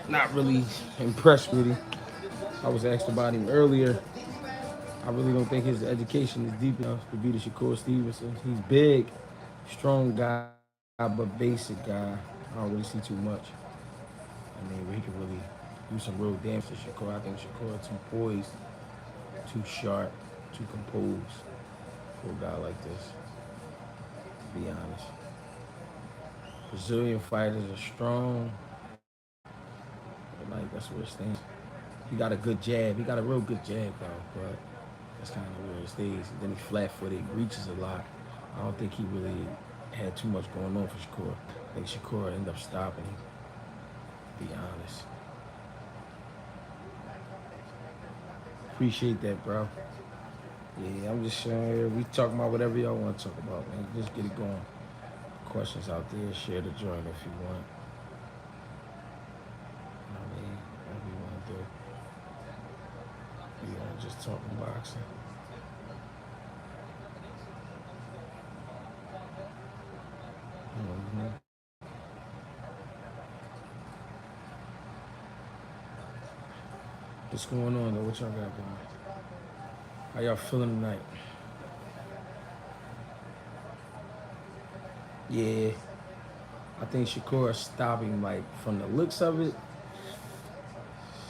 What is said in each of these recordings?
not really impressed with him. I was asked about him earlier. I really don't think his education is deep enough to be the Shakur Stevenson. He's big, strong guy, but basic guy. I don't really see too much. I mean, where he could really do some real damage to Shakur. I think Shakur too poised, too sharp, too composed for a guy like this, to be honest. Brazilian fighters are strong, but like that's where it stands. He got a good jab. He got a real good jab, though, but that's kind of where it stays. Then he flat-footed, reaches a lot. I don't think he really had too much going on for Shakur. I think Shakur ended up stopping him, to be honest. Appreciate that, bro. Yeah, I'm just showing here. We talking about whatever y'all want to talk about, man. Just get it going. Questions out there. Share the joint if you want. You know what I mean? Whatever you want to do. You want to just talking boxing. Mm-hmm. What's going on though? What y'all got going? How y'all feeling tonight? Yeah, I think Shakur stopping like from the looks of it.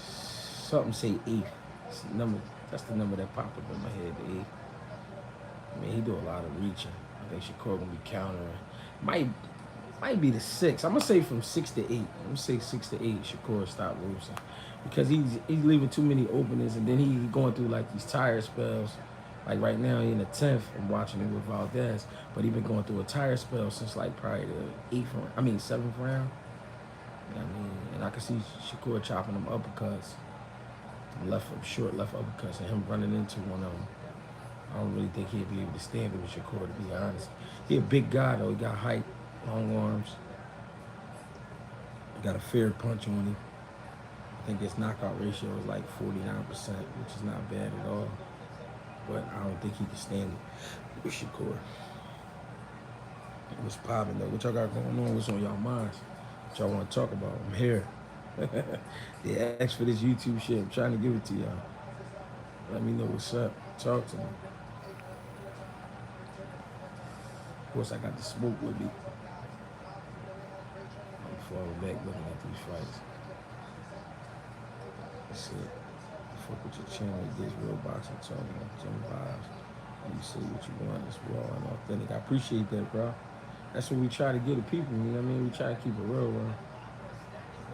Something say eighth. It's the number. That's the number that popped up in my head. The eighth. I mean, he do a lot of reaching. I think Shakur gonna be countering. Might might be the six. I'm gonna say from 6 to 8. I'm gonna say 6 to 8. Shakur stop losing because he's leaving too many openings, and then he going through like these tired spells. Like right now, he in the 10th. I'm watching him with Valdez, but he been going through a tired spell since like probably the 8th. I mean 7th round. You know what I mean, and I can see Shakur chopping him uppercuts, short left uppercuts, and him running into one of them. I don't really think he'd be able to stand it with Shakur, to be honest. He a big guy though. He got height, long arms. He got a fair punch on him. I think his knockout ratio is like 49%, which is not bad at all. But I don't think he can stand it with Shakur. What's popping though? What y'all got going on? What's on y'all minds? What y'all want to talk about? I'm here. Yeah, ask for this YouTube shit. I'm trying to give it to y'all. Let me know what's up. Talk to me. Of course, I got the smoke with me. I'm falling back looking at these fights. That's it. Fuck with your channel. This real boxing talk, Jim vibes. You say what you want. It's raw and authentic. I appreciate that, bro. That's what we try to give the people. You know what I mean? We try to keep it real, bro. You know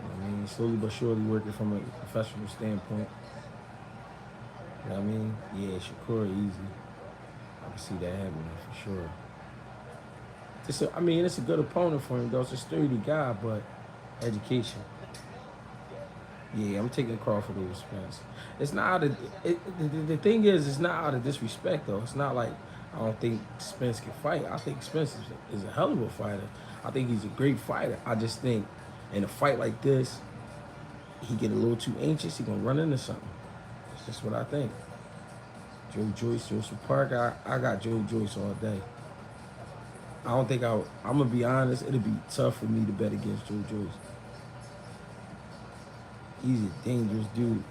what I mean? Slowly but surely working from a professional standpoint. You know what I mean? Yeah, Shakur easy. I can see that happening for sure. I mean, it's a good opponent for him, though. It's a sturdy guy, but education. Yeah, I'm taking Crawford over Spence. It's not out of the thing is, it's not out of disrespect though. It's not like I don't think Spence can fight. I think Spence is a hell of a fighter. I think he's a great fighter. I just think in a fight like this, he get a little too anxious. He gonna run into something. That's just what I think. Joe Joyce, Joseph Park. I got Joe Joyce all day. I don't think I'm gonna be honest. It'll be tough for me to bet against Joe Joyce. He's a dangerous dude.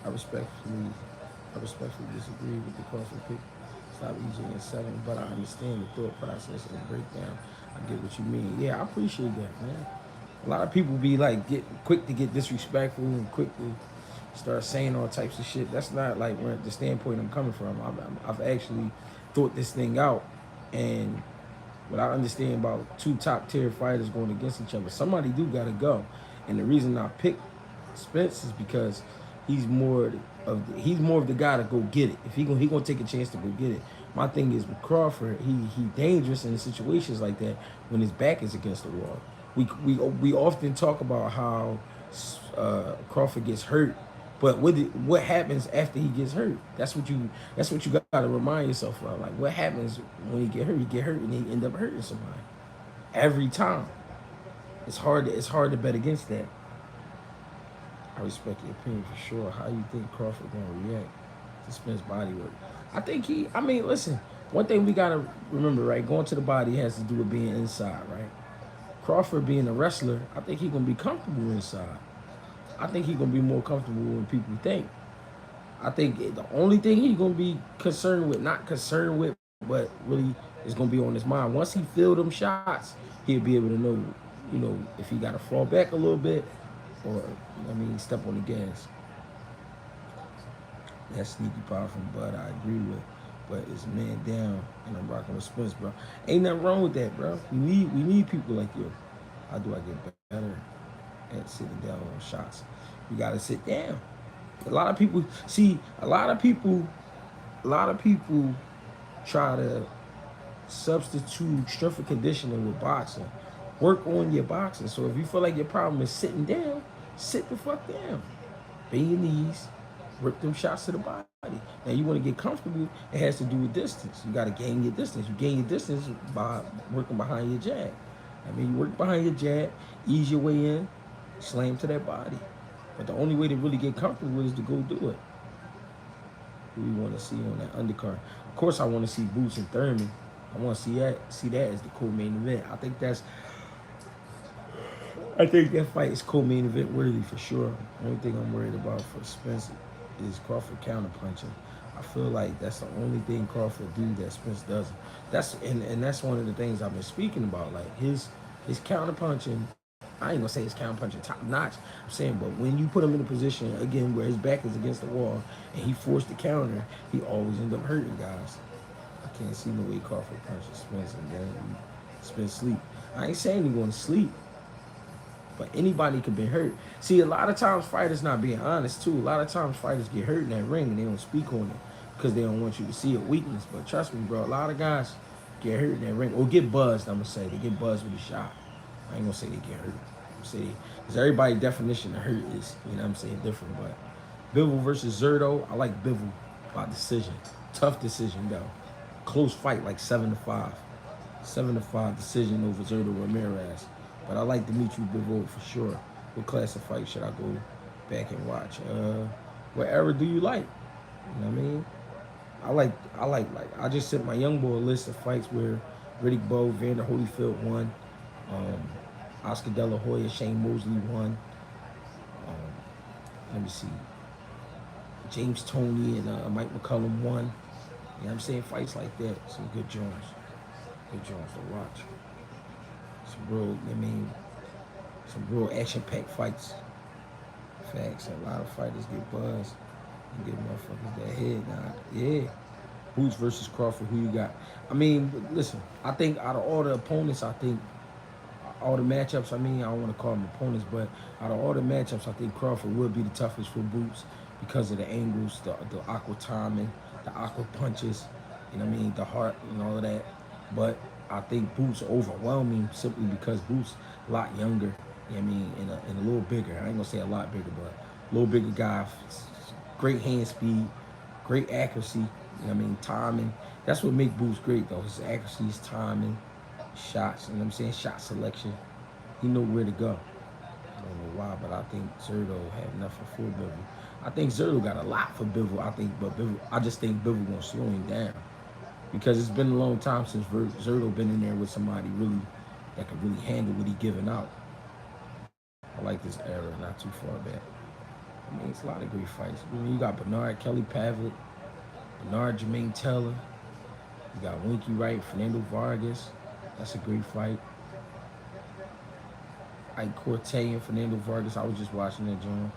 I respectfully disagree with the Crawford pick. Stop EJ in 7, but I understand the thought process and the breakdown. I get what you mean. Yeah, I appreciate that, man. A lot of people be like get quick to get disrespectful and quick to start saying all types of shit. That's not like where the standpoint I'm coming from. I've actually thought this thing out, and what I understand about two top tier fighters going against each other, somebody do gotta go. And the reason I picked Spence is because he's more of the guy to go get it. If he gonna take a chance to go get it. My thing is with Crawford, he dangerous in situations like that when his back is against the wall. We often talk about how Crawford gets hurt, but what happens after he gets hurt? That's what you gotta remind yourself of. Like what happens when he get hurt? He get hurt and he end up hurting somebody every time. It's hard to bet against that. I respect your opinion for sure. How you think Crawford gonna react to Spence body work? I think listen, one thing we gotta remember, right? Going to the body has to do with being inside, right? Crawford being a wrestler, I think he's gonna be comfortable inside. I think he's gonna be more comfortable than people think. I think the only thing he's gonna be concerned with, not concerned with, but really is gonna be on his mind. Once he feel them shots, he'll be able to know, if he gotta fall back a little bit, or step on the gas. That sneaky power from Bud, I agree with. But it's man down, and I'm rocking with Spence, bro. Ain't nothing wrong with that, bro. We need people like you. How do I get better at sitting down on shots? You gotta sit down. A lot of people try to substitute strength and conditioning with boxing. Work on your boxing. So if you feel like your problem is sitting down, sit the fuck down. Bend your knees, rip them shots to the body. Now you want to get comfortable, it has to do with distance. You got to gain your distance. You gain your distance by working behind your jab. You work behind your jab, ease your way in, slam to that body. But the only way to really get comfortable is to go do it. Who we want to see on that undercard? Of course, I want to see Boots and Thurman. I want to see that as the co-main event. I think that fight is co-main event worthy for sure. The only thing I'm worried about for Spence is Crawford counterpunching. I feel like that's the only thing Crawford do that Spence doesn't. That's one of the things I've been speaking about. Like his counterpunching. I ain't gonna say his counterpunching top notch. I'm saying, but when you put him in a position again where his back is against the wall and he forced the counter, he always ends up hurting guys. I can't see no way Crawford punches Spence and then Spence sleep. I ain't saying he's going to sleep, but anybody could be hurt. See, a lot of times fighters not being honest too. A lot of times fighters get hurt in that ring and they don't speak on it because they don't want you to see a weakness. But trust me, bro, a lot of guys get hurt in that ring or get buzzed. I'm gonna say they get buzzed with a shot. I ain't gonna say they get hurt. I'm saying because everybody's definition of hurt is, different. But Bivol versus Zurdo, I like Bivol by decision. Tough decision though. Close fight, like 7-5. 7-5 decision over Zurdo Ramirez. But I like Dimitri Bivol for sure. What class of fight should I go back and watch? What era do you like? You know what I mean? I just sent my young boy a list of fights where Riddick Bowe, Vander Holyfield won. Oscar De La Hoya, Shane Mosley won. Let me see. James Toney and Mike McCullum won. You know what I'm saying? Fights like that. Some good joints. Good joints to watch. Some real action-packed fights. Facts. A lot of fighters get buzzed and get motherfuckers that head nod. Yeah. Boots versus Crawford, who you got? Listen, I think out of all the opponents, all the matchups, I don't want to call them opponents, but out of all the matchups, I think Crawford will be the toughest for Boots because of the angles, the awkward timing, the awkward punches, the heart and all of that. But I think Boots overwhelming simply because Boots a lot younger, and a little bigger. I ain't gonna say a lot bigger, but a little bigger guy, great hand speed, great accuracy, timing. That's what makes Boots great though, his accuracy, his timing, shots, shot selection. He know where to go. I don't know why, but I think Zurdo had nothing for Bivol. I think Zurdo got a lot for Bivol. I just think Bivol gonna slow him down. Because it's been a long time since Zurdo been in there with somebody really that could really handle what he giving out. I like this era, not too far back. It's a lot of great fights. You got Bernard Kelly Pavitt, Bernard Jermaine Taylor. You got Winky Wright, Fernando Vargas. That's a great fight. Ike Corte and Fernando Vargas. I was just watching that, John.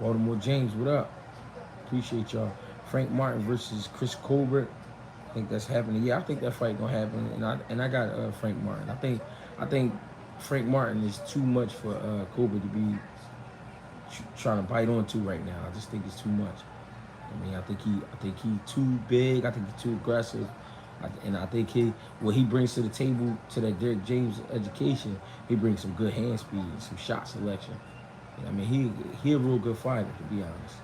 Baltimore James, what up? Appreciate y'all. Frank Martin versus Chris Colbert. I think that's happening. Yeah, I think that fight gonna happen, and I got Frank Martin. I think Frank Martin is too much for Colbert to be trying to bite onto right now. I just think it's too much. I think he too big. I think he's too aggressive, and I think what he brings to the table to that Derek James education, he brings some good hand speed, and some shot selection. He a real good fighter, to be honest.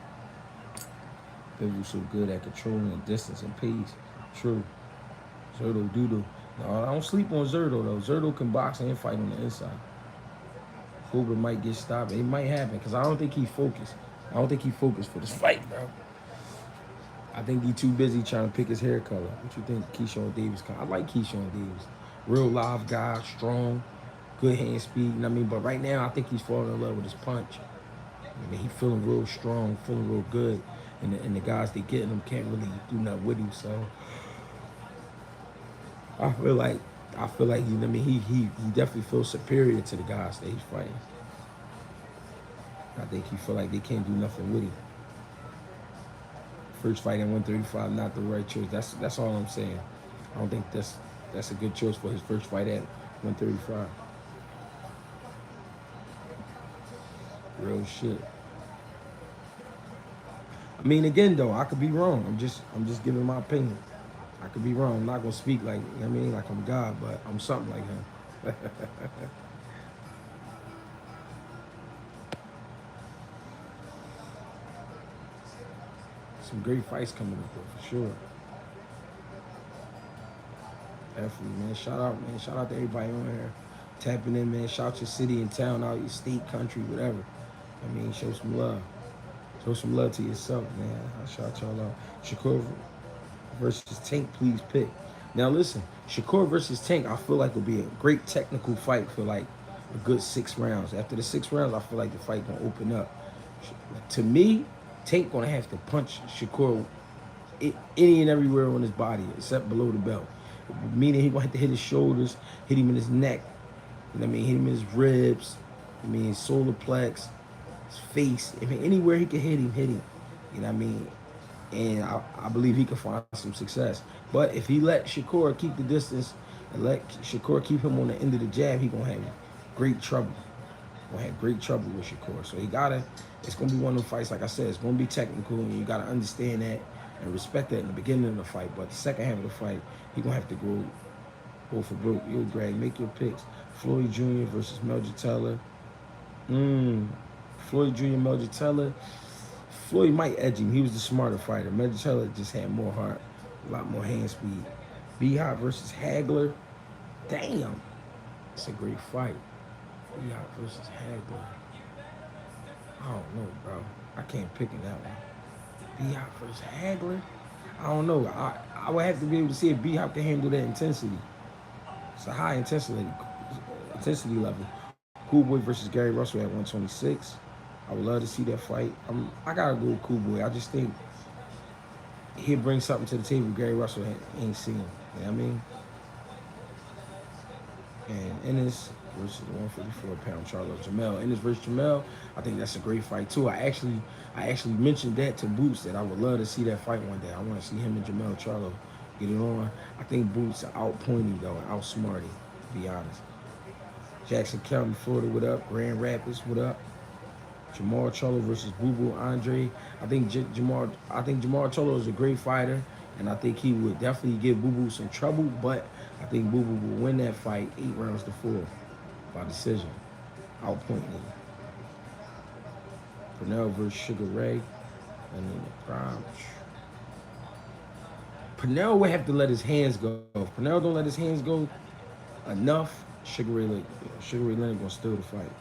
Bivol's so good at controlling the distance and pace. True. Zurdo doodle. No, I don't sleep on Zurdo though. Zurdo can box and fight on the inside. Colbert might get stopped. It might happen because I don't think he's focused. I don't think he's focused for this fight, bro. I think he's too busy trying to pick his hair color. What you think, Keyshawn Davis? I like Keyshawn Davis. Real live guy, strong, good hand speed. But right now I think he's falling in love with his punch. I mean, he feeling real strong, feeling real good, and the guys they getting him can't really do nothing with him. So I feel like I mean he definitely feels superior to the guys that he's fighting. I think he feel like they can't do nothing with him. First fight at 135, not the right choice. That's all I'm saying. I don't think that's a good choice for his first fight at 135. Real shit. I mean, again though, I could be wrong. I'm just giving my opinion. I could be wrong. I'm not gonna speak like, you know what I mean, like I'm God, but I'm something like him. Some great fights coming up though, for sure. Definitely, man. Shout out to everybody on here. Tapping in, man. Shout your city and town out, your state, country, whatever. I mean, show some love. Show some love to yourself, man. I shout y'all out. Shakur versus Tank, please pick. Now listen, Shakur versus Tank, I feel like will be a great technical fight for like a good 6 rounds. After the 6 rounds, I feel like the fight gonna open up. To me, Tank gonna have to punch Shakur any and everywhere on his body except below the belt. Meaning he gonna have to hit his shoulders, hit him in his neck, you know what I mean, hit him in his ribs, I mean solar plex, his face. I mean anywhere he can hit him, hit him. You know what I mean? And I believe he can find some success. But if he let Shakur keep the distance and let Shakur keep him on the end of the jab, he gonna have great trouble. Gonna have great trouble with Shakur. So he gotta. It's gonna be one of the fights. Like I said, it's gonna be technical, and you gotta understand that and respect that in the beginning of the fight. But the second half of the fight, he gonna have to go for broke. Yo, Greg, make your picks. Floyd Jr. versus Melvin Teller. Floyd Jr. Melvin Teller. Floyd might edge him. He was the smarter fighter. Melvin Teller just had more heart, a lot more hand speed. B-Hop versus Hagler. Damn, it's a great fight. B-Hop versus Hagler. I don't know, bro. I can't pick in that one. B-Hop versus Hagler. I don't know. I would have to be able to see if B-Hop can handle that intensity. It's a high intensity level. Cool Boy versus Gary Russell at 126. I would love to see that fight. I gotta go with Cool Boy. I just think he'll bring something to the table Gary Russell ain't seen. You know what I mean? And Ennis versus the 154-pound Charlo Jamel. Ennis versus Jamel, I think that's a great fight too. I actually mentioned that to Boots that I would love to see that fight one day. I want to see him and Jamel Charlo get it on. I think Boots outpoint him though, outsmart him, to be honest. Jackson County, Florida, what up? Grand Rapids, what up? Jamal Charlo versus Boo Boo Andre. I think Jamal Charlo is a great fighter, and I think he would definitely give Boo Boo some trouble, but I think Boo Boo will win that fight 8 rounds to 4 by decision. Outpoint him. Pernell versus Sugar Ray. And then the prime. Pernell would have to let his hands go. If Pernell don't let his hands go enough, Sugar Ray Leonard gonna steal the fight.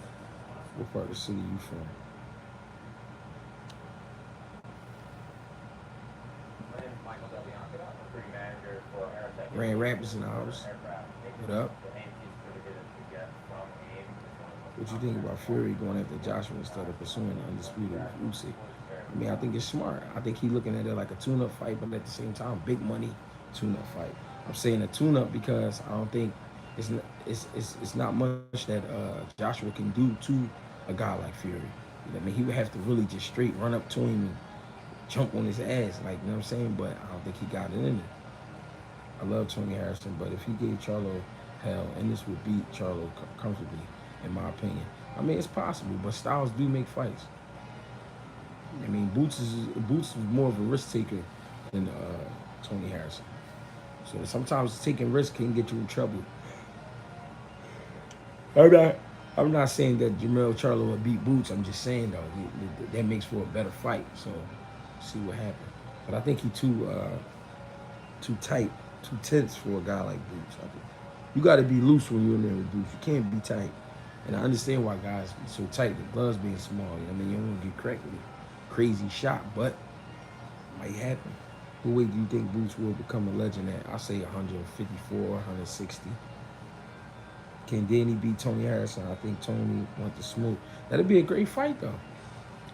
What part of the city you from? Grand Rapids in the house. What up? What you think about Fury going after Joshua instead of pursuing the undisputed with Usyk? I mean, I think it's smart. I think he's looking at it like a tune-up fight, but at the same time, big money tune-up fight. I'm saying a tune-up because I don't think it's not much that Joshua can do to a guy like Fury. You know what I mean? He would have to really just straight run up to him and jump on his ass, like, you know what I'm saying? But I don't think he got it in it. I love Tony Harrison, but if he gave Charlo hell, Ennis would beat Charlo comfortably, in my opinion. I mean, it's possible, but styles do make fights. I mean, Boots is more of a risk taker than Tony Harrison. So sometimes taking risks can get you in trouble. I'm not saying that Jamel Charlo would beat Boots. I'm just saying though that makes for a better fight. So see what happens. But I think he's too tight, too tense for a guy like Boots. I think you got to be loose when you're in there with Boots. You can't be tight. And I understand why guys be so tight. The gloves being small. You know what I mean, you don't want to get cracked with a crazy shot, but it might happen. What weight do you think Boots will become a legend at? I say 154, 160. Can Danny beat Tony Harrison? I think Tony wants to smoke. That'd be a great fight, though.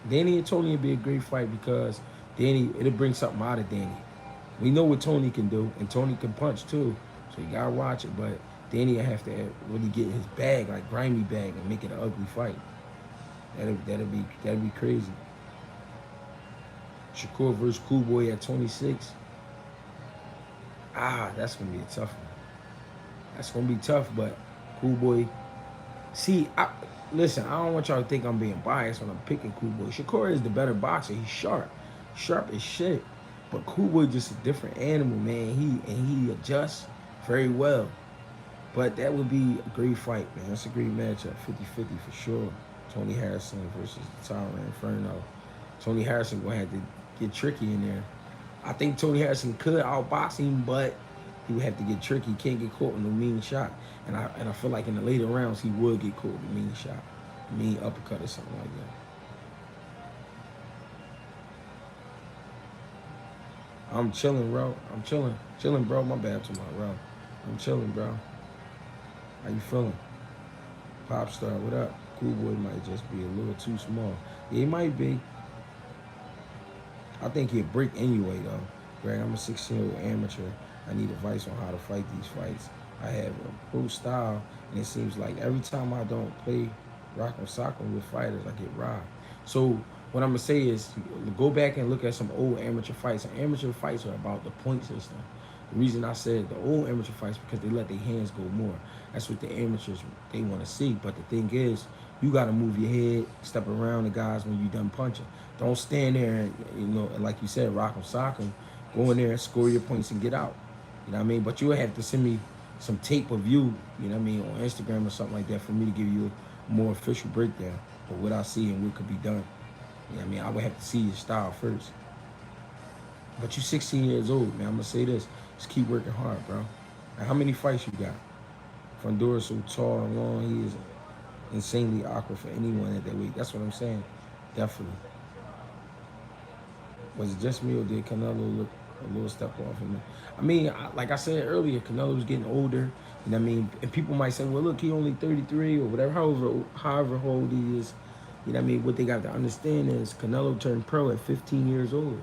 Danny and Tony would be a great fight because it'll bring something out of Danny. We know what Tony can do, and Tony can punch too, so you gotta watch it. But Danny will have to really get his bag, like grimy bag, and make it an ugly fight. That'd be crazy. Shakur versus Cool Boy at 26. That's gonna be a tough one. That's gonna be tough, but Cool Boy. See, listen. I don't want y'all to think I'm being biased when I'm picking Cool Boy. Shakur is the better boxer. He's sharp as shit. But Cool Boy just a different animal, man. He adjusts very well. But that would be a great fight, man. That's a great matchup, 50-50 for sure. Tony Harrison versus the Tyrant Inferno. Tony Harrison gonna have to get tricky in there. I think Tony Harrison could outbox him, but he would have to get tricky. He can't get caught with no mean shot. And I feel like in the later rounds he would get caught with a mean shot, a mean uppercut or something like that. I'm chilling, bro. I'm chilling, bro. My bad to my bro. I'm chilling, bro. How you feeling? Pop star, what up? Cool Boy might just be a little too small. Yeah, he might be. I think he'll break anyway, though. Greg, I'm a 16-year-old amateur. I need advice on how to fight these fights. I have a pro style, and it seems like every time I don't play rock'em sock'em with fighters, I get robbed. So what I'm gonna say is, go back and look at some old amateur fights. And amateur fights are about the point system. The reason I said the old amateur fights because they let their hands go more. That's what the amateurs they want to see. But the thing is, you got to move your head, step around the guys when you done punching. Don't stand there and like you said, rock 'em, sock 'em. Go in there, score your points, and get out. You know what I mean? But you'll have to send me some tape of you, you know what I mean, on Instagram or something like that for me to give you a more official breakdown of what I see and what could be done. You know what I mean? I would have to see your style first. But you 16 years old, man. I'm going to say this. Just keep working hard, bro. Now, how many fights you got? Fundora so tall and long, he is insanely awkward for anyone at that weight. That's what I'm saying. Definitely. Was it just me or did Canelo look a little step off of me? I mean, like I said earlier, Canelo's getting older. You know what I mean? And people might say, well, look, he only 33 or whatever, however old he is. You know what I mean? What they got to understand is Canelo turned pro at 15 years old.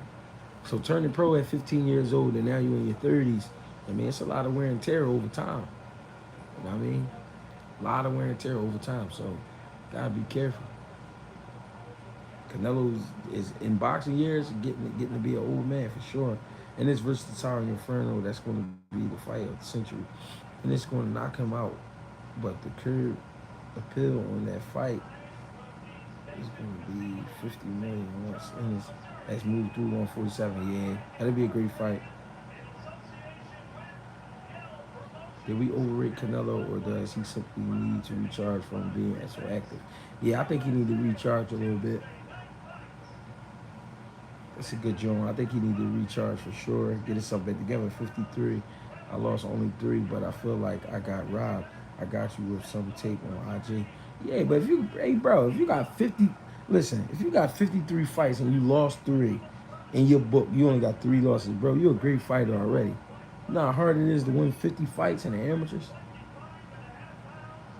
So turning pro at 15 years old and now you're in your 30s, I mean, it's a lot of wear and tear over time. You know what I mean? A lot of wear and tear over time, so gotta be careful. Canelo is in boxing years getting to be an old man for sure. And this versus the Tyrant Inferno, that's going to be the fight of the century. And it's going to knock him out. But the curb appeal on that fight is going to be 50 million once. And that's moved through 147. Yeah, that'll be a great fight. Did we overrate Canelo, or does he simply need to recharge from being so active? Yeah, I think he need to recharge a little bit. That's a good joint. I think he need to recharge for sure. Get himself back together. 53. I lost only 3, but I feel like I got robbed. I got you with some tape on IG. Yeah, but if you got 50, listen, if you got 53 fights and you lost 3, in your book, you only got 3 losses, bro, you're a great fighter already. You know how hard it is to win 50 fights in the amateurs?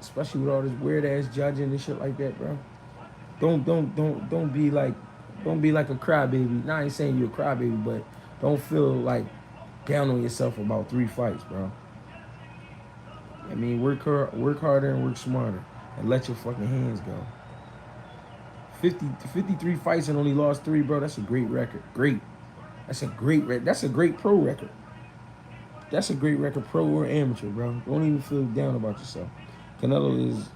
Especially with all this weird ass judging and shit like that, bro. Don't be like a crybaby. Now I ain't saying you're a crybaby, but don't feel like down on yourself about 3 fights, bro. I mean, work harder and work smarter, and let your fucking hands go. 53 fights and only lost 3, bro. That's a great record. Great. That's a great pro record. That's a great record, pro or amateur, bro. Don't even feel down about yourself. Canelo is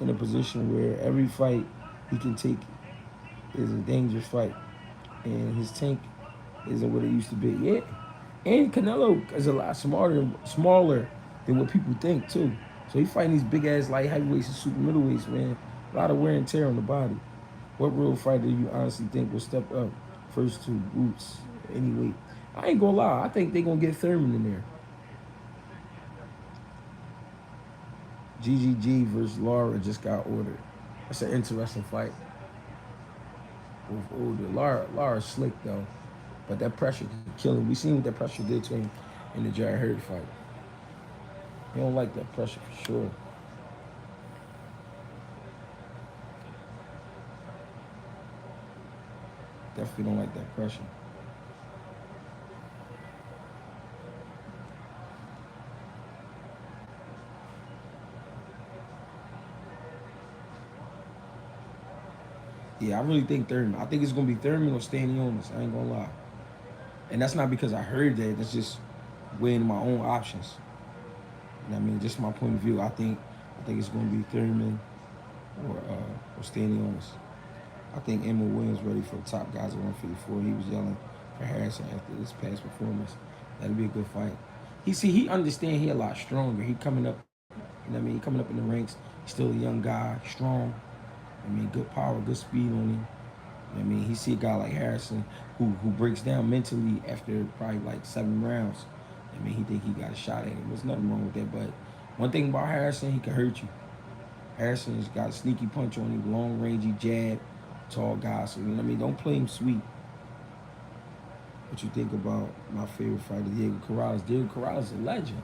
in a position where every fight he can take is a dangerous fight. And his tank isn't what it used to be. Yeah. And Canelo is a lot smaller than what people think, too. So he fighting these big-ass light heavyweights and super middleweights, man. A lot of wear and tear on the body. What real fighter do you honestly think will step up first to Boots anyway? I ain't gonna lie. I think they gonna get Thurman in there. GGG versus Lara just got ordered. That's an interesting fight. Both older. Lara's slick though, but that pressure could kill him. We seen what that pressure did to him in the Jared Hurd fight. He don't like that pressure for sure. definitely don't like that pressure. Yeah, I really think Thurman. I think it's gonna be Thurman or Stanionis. I ain't gonna lie, and that's not because I heard that. That's just weighing my own options. You know what I mean? Just my point of view. I think it's gonna be Thurman or Stanionis. I think Emma Williams ready for the top guys at 154. He was yelling for Harrison after this past performance. That'll be a good fight. He understand he a lot stronger. He coming up, you know what I mean? He coming up in the ranks. He's still a young guy, strong. I mean, good power, good speed on him. You know what I mean? He see a guy like Harrison who breaks down mentally after probably like 7 rounds. I mean, he think he got a shot at him. There's nothing wrong with that. But one thing about Harrison, he can hurt you. Harrison's got a sneaky punch on him, long rangey jab, tall guy. So you know what I mean? Don't play him sweet. What you think about my favorite fighter, Diego Corrales? Diego Corrales is a legend.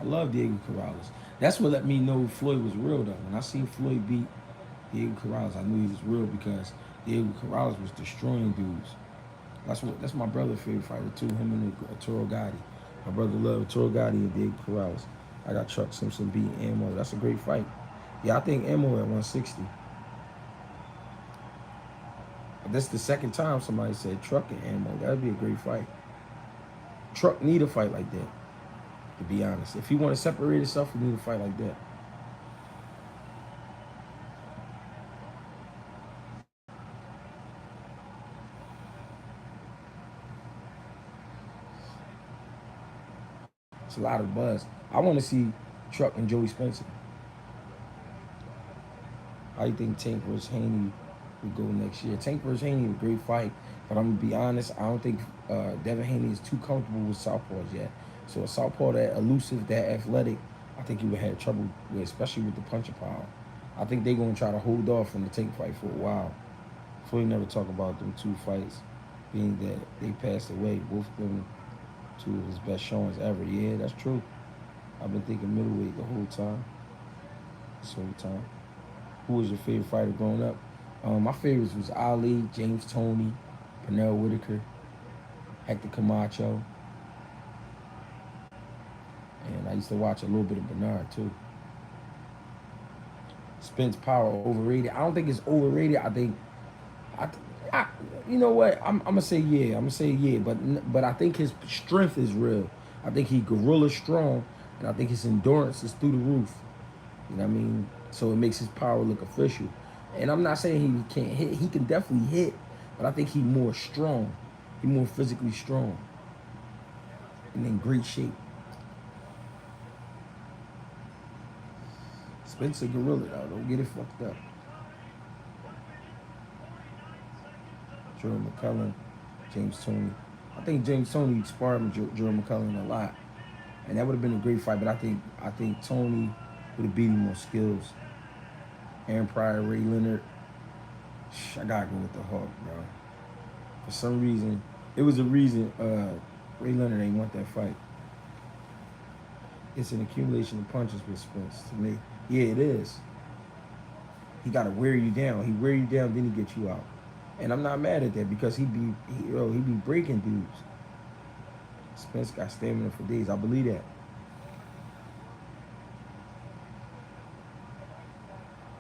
I love Diego Corrales. That's what let me know Floyd was real though. When I seen Floyd beat Diego Corrales, I knew he was real because Diego Corrales was destroying dudes. That's my brother's favorite fighter too. Him and Arturo Gotti. My brother loved Arturo Gotti and Diego Corrales. I got Chuck Simpson beating Ammo. That's a great fight. Yeah, I think Ammo at 160. That's the second time somebody said Truck and Ammo. That'd be a great fight. Truck need a fight like that, to be honest. If he want to separate himself, he need a fight like that. It's a lot of buzz. I want to see Truck and Joey Spencer. How do you think Tank versus Haney would go next year? Tank versus Haney is a great fight, but I'm gonna be honest. I don't think Devin Haney is too comfortable with southpaws yet. So a southpaw that elusive, that athletic, I think he would have trouble with, especially with the punching power. I think they're gonna try to hold off from the Tank fight for a while. Floyd never talk about them 2 fights, being that they passed away, both of them 2 of his best showings ever. Yeah, that's true. I've been thinking middleweight the whole time. This whole time. Who was your favorite fighter growing up? My favorites was Ali, James Toney, Pernell Whitaker, Hector Camacho, and I used to watch a little bit of Bernard too. Spence Power overrated. I don't think it's overrated. I you know what? I'm gonna say yeah. I'm gonna say yeah, but I think his strength is real. I think he gorilla strong, and I think his endurance is through the roof. You know what I mean? So it makes his power look official. And I'm not saying he can't hit. He can definitely hit, but I think he's more strong. He's more physically strong and in great shape. Spencer Gorilla, though. Don't get it fucked up. Jordan McCullough, James Toney. I think James Toney sparred with Jordan McCullough a lot. And that would have been a great fight, but I think Toney would have beat him on skills. Aaron Pryor, Ray Leonard. I gotta go with the Hawk, bro. For some reason, it was a reason Ray Leonard ain't want that fight. It's an accumulation of punches with Spence to me. Yeah, it is. He gotta wear you down. He wear you down, then he get you out. And I'm not mad at that because he be breaking dudes. Spence got stamina for days. I believe that.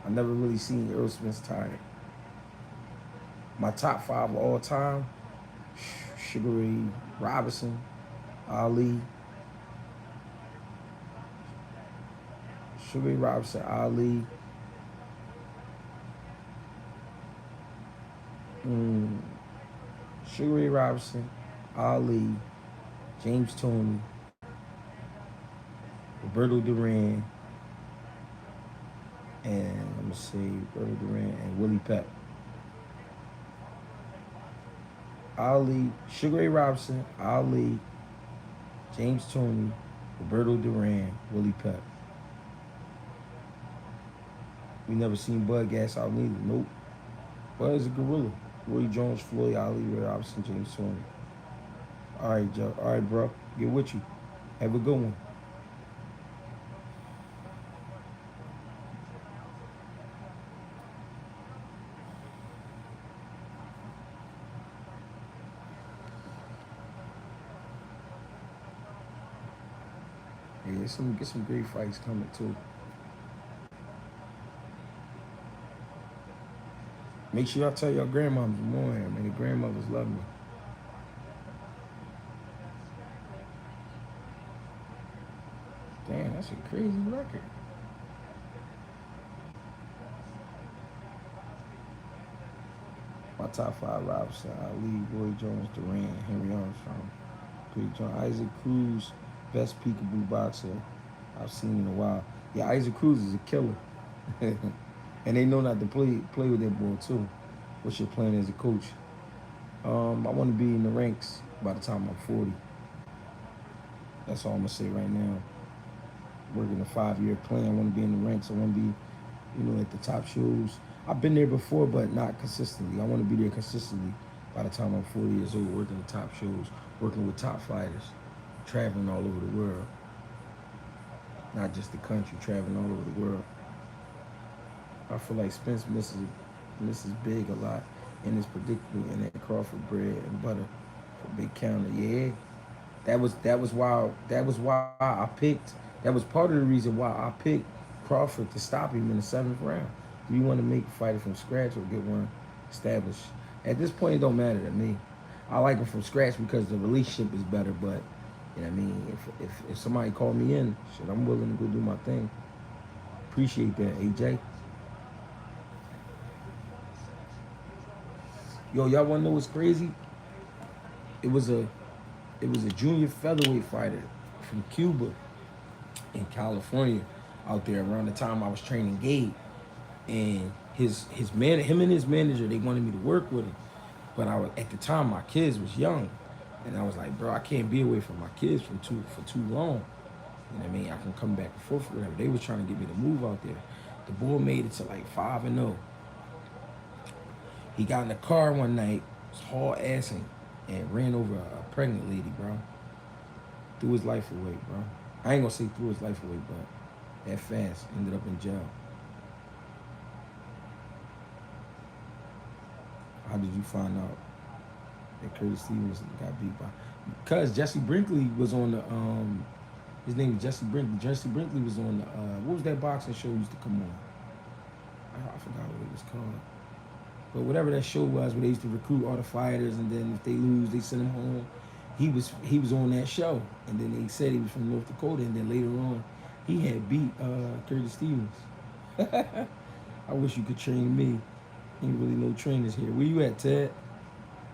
I never really seen Earl Spence tired. My top 5 of all time: Sugar Ray Robinson, Ali, Sugar Ray Robinson, Ali, Sugar Ray Robinson, Ali, James Toney, Roberto Duran, and I'm gonna say Roberto Duran and Willie Pep. Ali, Sugar Ray Robinson, Ali, James Toney, Roberto Duran, Willie Pep. We never seen Bud gas out neither. Nope. Bud is a gorilla. Roy Jones, Floyd, Ali, Ray Robinson, James Toney. All right, Joe. All right, bro. Get with you. Have a good one. get some great fights coming too. Make sure y'all tell your grandmoms more here, man. The grandmothers love me. Damn, that's a crazy record. My top five Robinson, Ali, Roy Jones, Durant, Henry Armstrong, Big John, Isaac Cruz, best peekaboo boxer I've seen in a while. Yeah, Isaac Cruz is a killer. And they know not to play with that boy too. What's your plan as a coach? I want to be in the ranks by the time I'm 40. That's all I'm gonna say right now. Working a 5-year plan. I want to be in the ranks. I want to be, at the top shows. I've been there before, but not consistently. I want to be there consistently by the time I'm 40 years old, working the top shows, working with top fighters, traveling all over the world. Not just the country, traveling all over the world. I feel like Spence misses big a lot and is predictable in that Crawford bread and butter for big counter. Yeah, that was why I picked. That was part of the reason why I picked Crawford to stop him in the 7th round. Do you want to make a fighter from scratch or get one established? At this point, it don't matter to me. I like him from scratch because the relationship is better. But you know what I mean, if somebody called me in, shit, I'm willing to go do my thing. Appreciate that, AJ. Yo, y'all wanna know what's crazy? It was a junior featherweight fighter from Cuba in California out there around the time I was training Gabe. And him and his manager, they wanted me to work with him. But at the time my kids was young. And I was like, bro, I can't be away from my kids for too long. You know what I mean? I can come back and forth with them. They was trying to get me to move out there. The boy made it to like 5-0. He got in the car one night, was haul assing, and ran over a pregnant lady, bro. Threw his life away, bro. I ain't gonna say threw his life away, but that fast, ended up in jail. How did you find out that Curtis Stevens got beat by? Because Jesse Brinkley was on the, his name was Jesse Brinkley. Jesse Brinkley was on the, what was that boxing show used to come on? I forgot what it was called. But whatever that show was where they used to recruit all the fighters and then if they lose, they send them home. He was on that show. And then they said he was from North Dakota. And then later on, he had beat Curtis Stevens. I wish you could train me. Ain't really no trainers here. Where you at, Ted?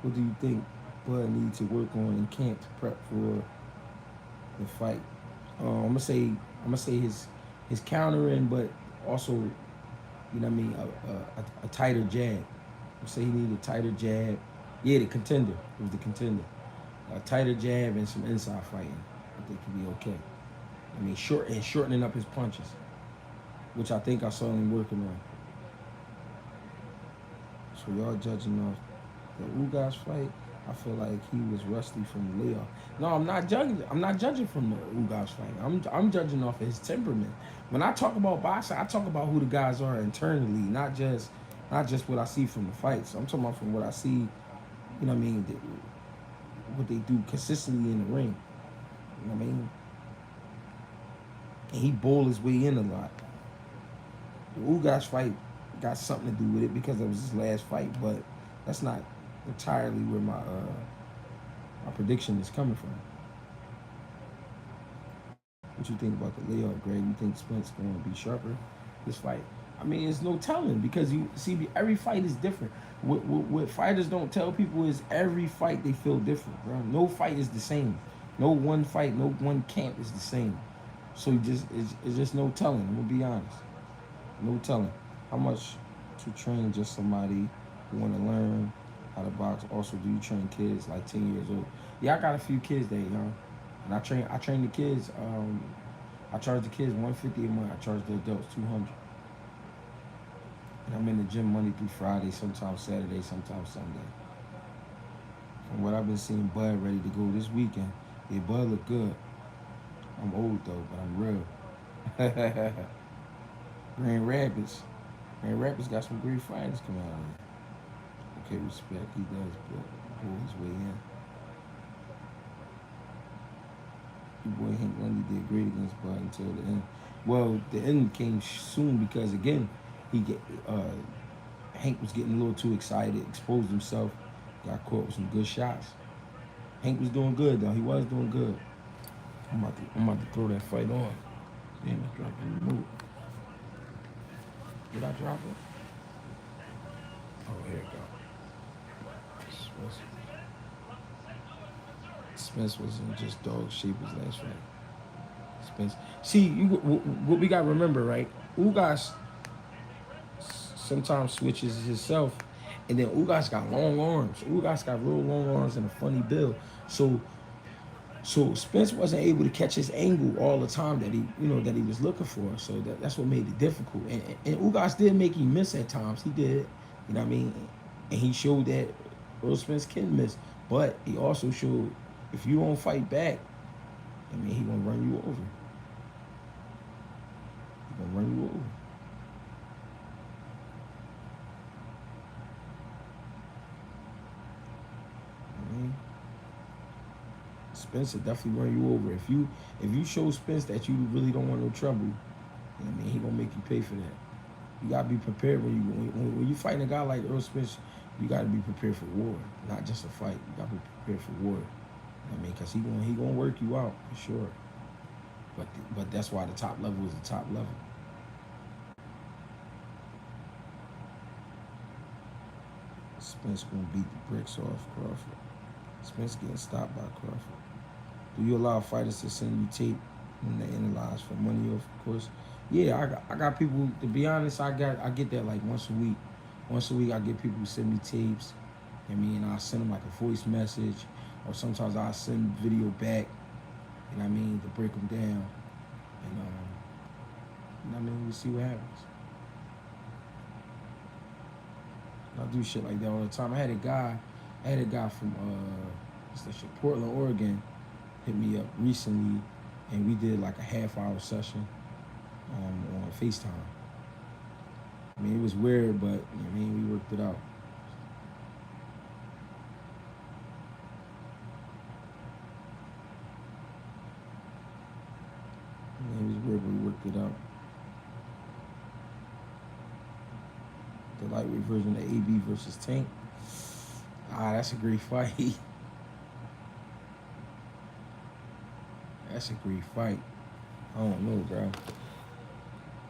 What do you think Bud needs to work on in camp to prep for the fight? I'm gonna say his countering, but also, you know what I mean, a tighter jab. I'm say he needed a tighter jab. Yeah, the contender. It was the contender. A tighter jab and some inside fighting. I think he'd be okay. I mean, shortening up his punches, which I think I saw him working on. So y'all judging off the Ugas fight? I feel like he was rusty from the layoff. No, I'm not judging. I'm not judging from the Ugas fight. I'm judging off of his temperament. When I talk about boxing, I talk about who the guys are internally, not just what I see from the fights. I'm talking about from what I see. You know what I mean? What they do consistently in the ring. You know what I mean? And he bowled his way in a lot. The Ugas fight got something to do with it because it was his last fight, but that's not entirely where my prediction is coming from. What you think about the layoff, Greg? You think Spence going to be sharper this fight? I mean, it's no telling because you see, every fight is different. What fighters don't tell people is every fight they feel different, bro. No fight is the same. No one fight, no one camp is the same. So it's just no telling. I'm gonna be honest. No telling. How much to train just somebody who want to learn how to box? Also, do you train kids like 10 years old? Yeah, I got a few kids that young, and I train the kids. I charge the kids $150 a month. I charge the adults $200. And I'm in the gym Monday through Friday, sometimes Saturday, sometimes Sunday. From what I've been seeing, Bud ready to go this weekend. Yeah, Bud look good. I'm old though, but I'm real. Grand Rapids got some great fighters coming out of there. Okay, respect. He does pull his way in. your boy Hank Lundy did great against Bud until the end. Well, the end came soon because again, he get Hank was getting a little too excited, exposed himself, got caught with some good shots. Hank was doing good though. He was doing good. I'm about to throw that fight on. Damn, I dropped the remote. Did I drop it? Oh, here it go. Spence was in just dog shape his last fight. Spence. See, what we got to remember, right? Ugas sometimes switches himself, and then Ugas got long arms. Ugas got real long arms and a funny build. So Spence wasn't able to catch his angle all the time that he was looking for. So that's what made it difficult. And Ugas did make him miss at times. He did, you know what I mean? And he showed that Earl Spence can miss, but he also showed if you don't fight back, I mean, he gonna run you over. He gonna run you over. I mean, Spence will definitely run you over. If you show Spence that you really don't want no trouble, I mean, he gonna make you pay for that. You gotta be prepared when you fighting a guy like Earl Spence. You gotta be prepared for war, not just a fight. You gotta be prepared for war. I mean, cause he gonna work you out for sure. But that's why the top level is the top level. Spence gonna beat the bricks off Crawford. Spence getting stopped by Crawford. Do you allow fighters to send you tape when they analyze for money, of course? Yeah, I got people. To be honest, I get that like once a week. Once a week, I get people who send me tapes. And I send them like a voice message, or sometimes I send video back. You know what I mean, to break them down. And you know what I mean, we see what happens. I do shit like that all the time. I had a guy from Portland, Oregon, hit me up recently, and we did like a half-hour session on FaceTime. I mean, it was weird, but I mean, we worked it out. I mean, it was weird, but we worked it out. The lightweight version of AB versus Tank. That's a great fight. That's a great fight. I don't know, bro.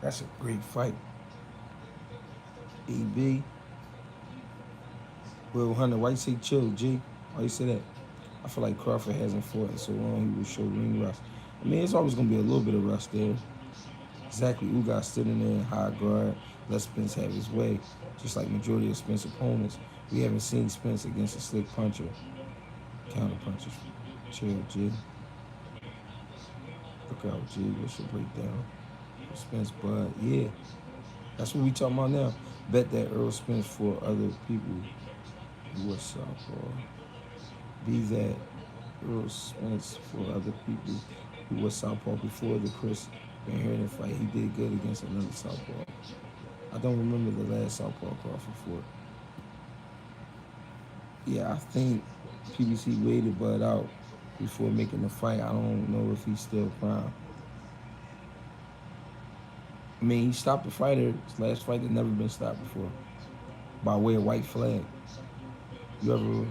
That's a great fight. AB. Will Hunter, why you say chill, G? Why you say that? I feel like Crawford hasn't fought in so long he will show ring rust. I mean, it's always going to be a little bit of rust there. Exactly. Ugas stood in there in high guard. Let Spence have his way. Just like majority of Spence opponents, we haven't seen Spence against a slick puncher. Counter punches. Chill, G. Look out, G. What's your breakdown? Spence, Bud. Yeah. That's what we talking about now. Bet that Earl Spence for other people who are southpaw. Be that Earl Spence for other people who were southpaw before the Chris Van Herden fight. He did good against another southpaw. I don't remember the last southpaw Crawford fought. Yeah, I think PBC waited Bud out before making the fight. I don't know if he's still prime. I mean, he stopped the fighter. His last fight had never been stopped before by way of white flag. You ever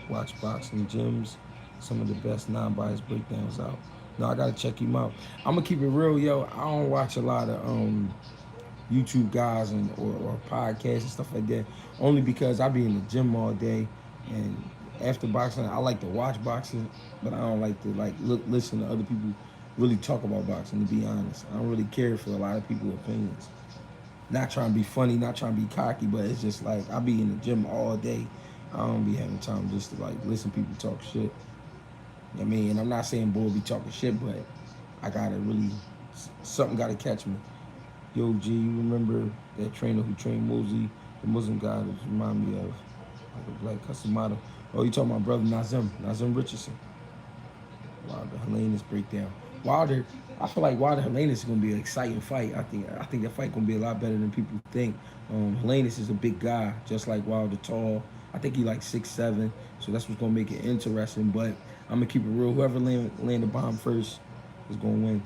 watch boxing gyms? Some of the best non-biased breakdowns out. No, I gotta check him out. I'm gonna keep it real, yo. I don't watch a lot of YouTube guys or podcasts and stuff like that. Only because I be in the gym all day, and after boxing, I like to watch boxing, but I don't like to listen to other people really talk about boxing. To be honest, I don't really care for a lot of people's opinions. Not trying to be funny, not trying to be cocky, but it's just like I be in the gym all day. I don't be having time just to listen to people talk shit. You know what I mean? And I'm not saying boy be talking shit, but I gotta really, something gotta catch me. Yo, G, you remember that trainer who trained Mosey, the Muslim guy that remind me of like a black custom model? Oh, you talking about brother Nazim Richardson. Wilder Helenius breakdown. Wilder, I feel like Wilder Helenius is gonna be an exciting fight. I think that fight gonna be a lot better than people think. Helenius is a big guy, just like Wilder, tall. I think he like 6'7", so that's what's gonna make it interesting. But I'm gonna keep it real. Whoever land the bomb first, is going to win.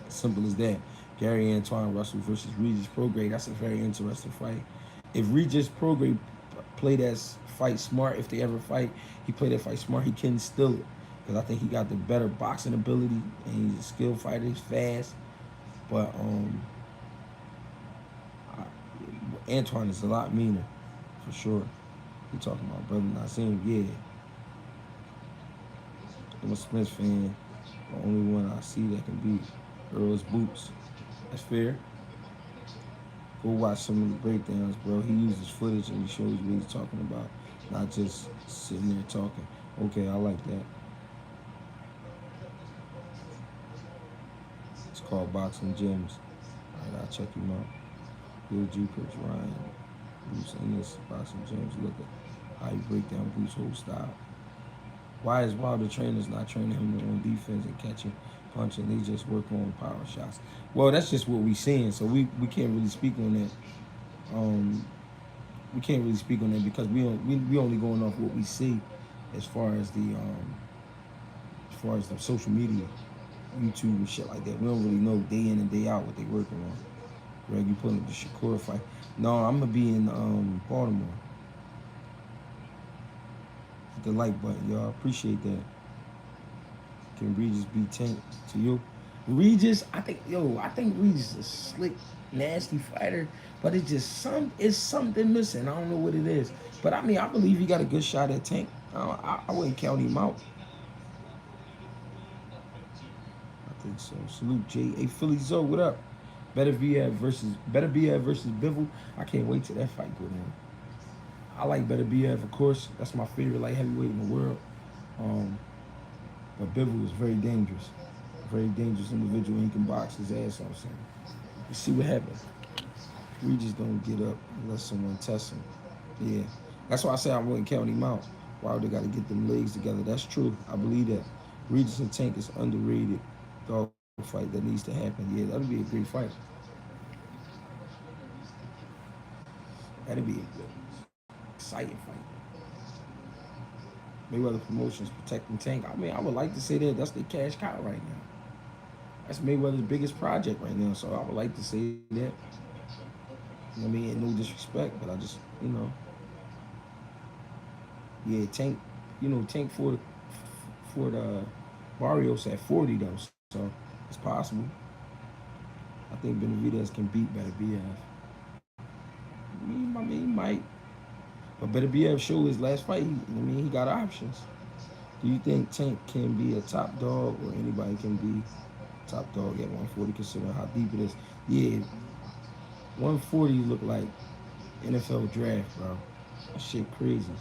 Simple as that. Gary Antoine Russell versus Regis Prograis. That's a very interesting fight. If Regis Prograis play that fight smart, if they ever fight, he play that fight smart, he can steal it. Because I think he got the better boxing ability, and he's a skilled fighter. He's fast. But Antoine is a lot meaner, for sure. You talking about brother Nassim? Yeah. I'm a Smith fan. The only one I see that can beat Earl's Boots. That's fair. Go watch some of the breakdowns, bro. He uses footage and he shows what he's talking about, not just sitting there talking. Okay, I like that. It's called Boxing Gems. All right, I'll check him out. Bill G. Coach Ryan. Bruce Ennis, Boxing Gems. Look at how you break down Bruce's whole style. Why is Wilder trainers not training him on defense and catching, punching? They just work on power shots. Well, that's just what we're seeing, so we can't really speak on that. We can't really speak on that because we only going off what we see as far as the social media, YouTube and shit like that. We don't really know day in and day out what they working on. Greg, you putting up the Shakur fight? No, I'm gonna be in Baltimore. Hit the like button, y'all. Appreciate that. Can Regis beat Tank to you? Regis, I think Regis is a slick, nasty fighter, but it's something missing. I don't know what it is. But I mean, I believe he got a good shot at Tank. I wouldn't count him out. I think so. Salute J. Hey, Philly Zoe, what up? Better BF versus Bivol. I can't wait till that fight go down. I like Better BF, of course. That's my favorite light heavyweight in the world. But Bivol is very dangerous. Very dangerous individual. He can box his ass off. So you see what happens. We just don't get up unless someone tests him. Yeah. That's why I say I wouldn't count him out. Why would they got to get them legs together? That's true. I believe that. Regis and Tank is underrated dog fight that needs to happen. Yeah, that'll be a great fight. That'll be a good, exciting fight. Mayweather Promotions protecting Tank. I mean, I would like to say that that's the cash cow right now. That's Mayweather's biggest project right now, so I would like to say that. You know what I mean? And no disrespect, but I just, yeah, Tank, Tank for the Barrios at 40 though, so it's possible. I think Benavidez can beat Better BF. I mean, he might. But Better BF showed his last fight. He got options. Do you think Tank can be a top dog or anybody can be top dog at 140 considering how deep it is? Yeah, 140 look like NFL draft, bro. That shit crazy.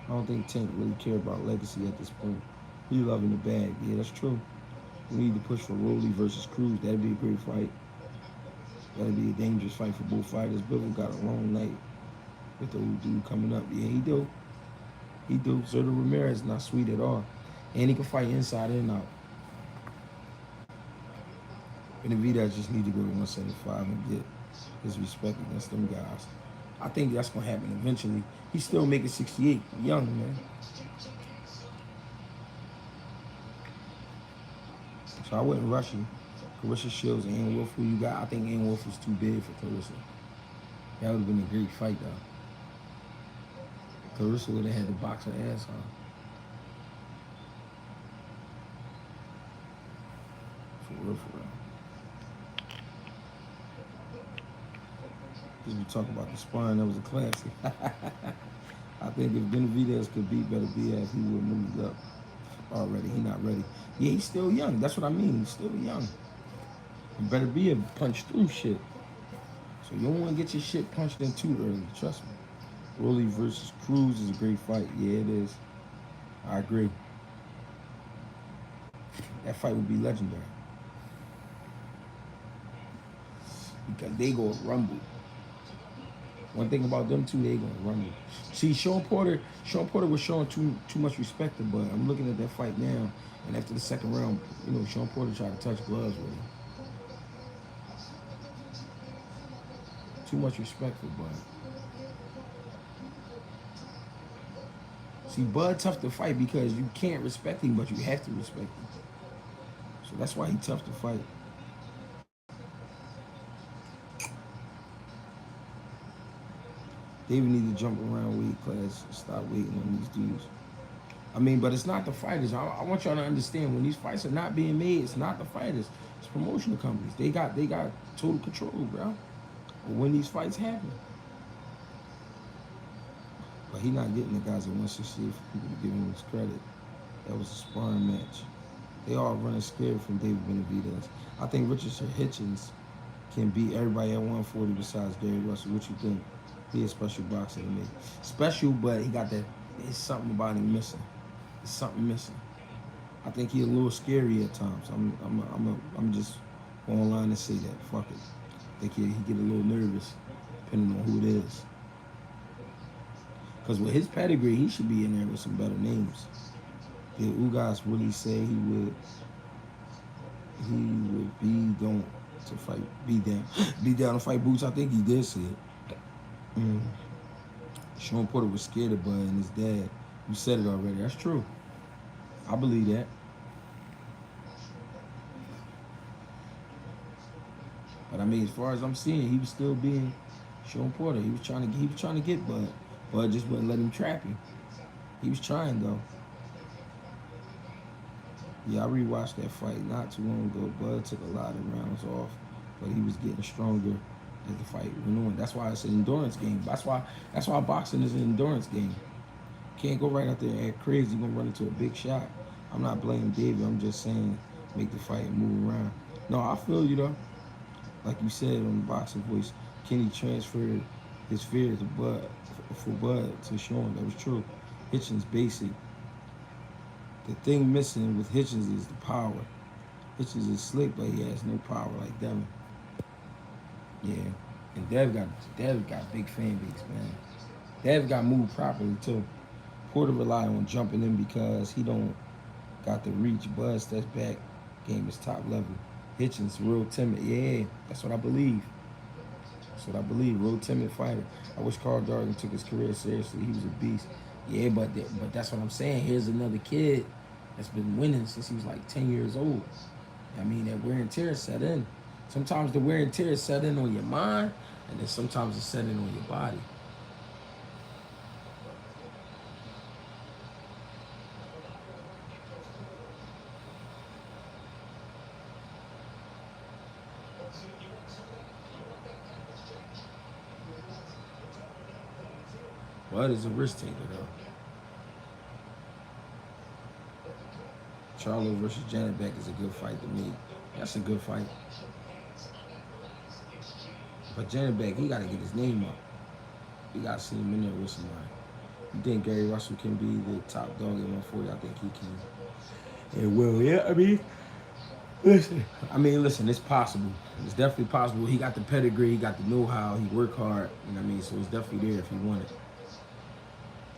I don't think Tank really care about legacy at this point. He loving the bag. Yeah, that's true. We need to push for Rolly versus Cruz. That'd be a great fight. That'd be a dangerous fight for both fighters. Bivol got a long night with the old dude coming up. Yeah, he do. He do. Zerto Ramirez not sweet at all. And he can fight inside and out. Benavidez just need to go to 175 and get his respect against them guys. I think that's going to happen eventually. He's still making 68. Young, man. So I wouldn't rush him. Clarissa Shields and Ann Wolf, who you got? I think Ann Wolf was too big for Clarissa. That would have been a great fight, though. Clarissa would have had to box her ass off. For real. Because we talk about the sparring, that was a classic. I think if Benavidez could beat Better BF, he would have moved up already. He's not ready. Yeah, he's still young. That's what I mean. He's still young. And Better BF punched through shit. So you don't want to get your shit punched in too early. Trust me. Rolly versus Cruz is a great fight. Yeah, it is. I agree. That fight would be legendary. Because they go rumble. One thing about them two, they gonna rumble. See, Sean Porter was showing too much respect, but I'm looking at that fight now, and after the second round, Sean Porter tried to touch gloves with him. Too much respect for Bud. See, Bud tough to fight because you can't respect him, but you have to respect him. So that's why he tough to fight. David need to jump around weight class and stop waiting on these dudes. I mean, but it's not the fighters. I want y'all to understand when these fights are not being made, it's not the fighters. It's promotional companies. They got total control, bro. But when these fights happen. But he not getting the guys at 168 for people to give him his credit. That was a sparring match. They all running scared from David Benavidez. I think Richardson Hitchens can beat everybody at 140 besides Gary Russell. What you think? He a special boxer to me. Special, but he got that. There's something about him missing. There's something missing. I think he a little scary at times. I'm just going online to say that. Fuck it. I think he get a little nervous, depending on who it is. Because with his pedigree, he should be in there with some better names. Did Ugas really say he would be going to fight, be down to fight Boots? I think he did say it. Sean Porter was scared of Bud and his dad. You said it already. That's true. I believe that. But I mean, as far as I'm seeing, he was still being Sean Porter. He was trying to get Bud. Bud just wouldn't let him trap him. He was trying though. Yeah, I rewatched that fight not too long ago. Bud took a lot of rounds off, but he was getting stronger as the fight went on. That's why it's an endurance game. That's why boxing is an endurance game. Can't go right out there and act crazy. You're gonna run into a big shot. I'm not blaming David. I'm just saying make the fight and move around. No, I feel you though. Like you said on the Boxing Voice, Kenny transferred his fear to Bud for Bud to Sean. That was true. Hitchens basic. The thing missing with Hitchens is the power. Hitchens is slick, but he has no power like Devin. Yeah, and Dev got big fan base, man. Dev got moved properly too. Porter relied on jumping in because he don't got the reach. Bud steps back, game is top level. Hitchens real timid. Yeah, that's what I believe. That's what I believe. Real timid fighter. I wish Carl Dargan took his career seriously. He was a beast. Yeah, but that's what I'm saying. Here's another kid that's been winning since he was like 10 years old. I mean, that wear and tear set in. Sometimes the wear and tear is set in on your mind, and then sometimes it's set in on your body. Bud is a risk taker, though. Charlo versus Janet Beck is a good fight to me. That's a good fight. But Janet Beck, he got to get his name up. You got to see him in there with somebody. You think Gary Russell can be the top dog at 140? I think he can. And well, yeah, listen, it's possible. It's definitely possible. He got the pedigree, he got the know-how, he worked hard, you know what I mean? So it's definitely there if he wanted.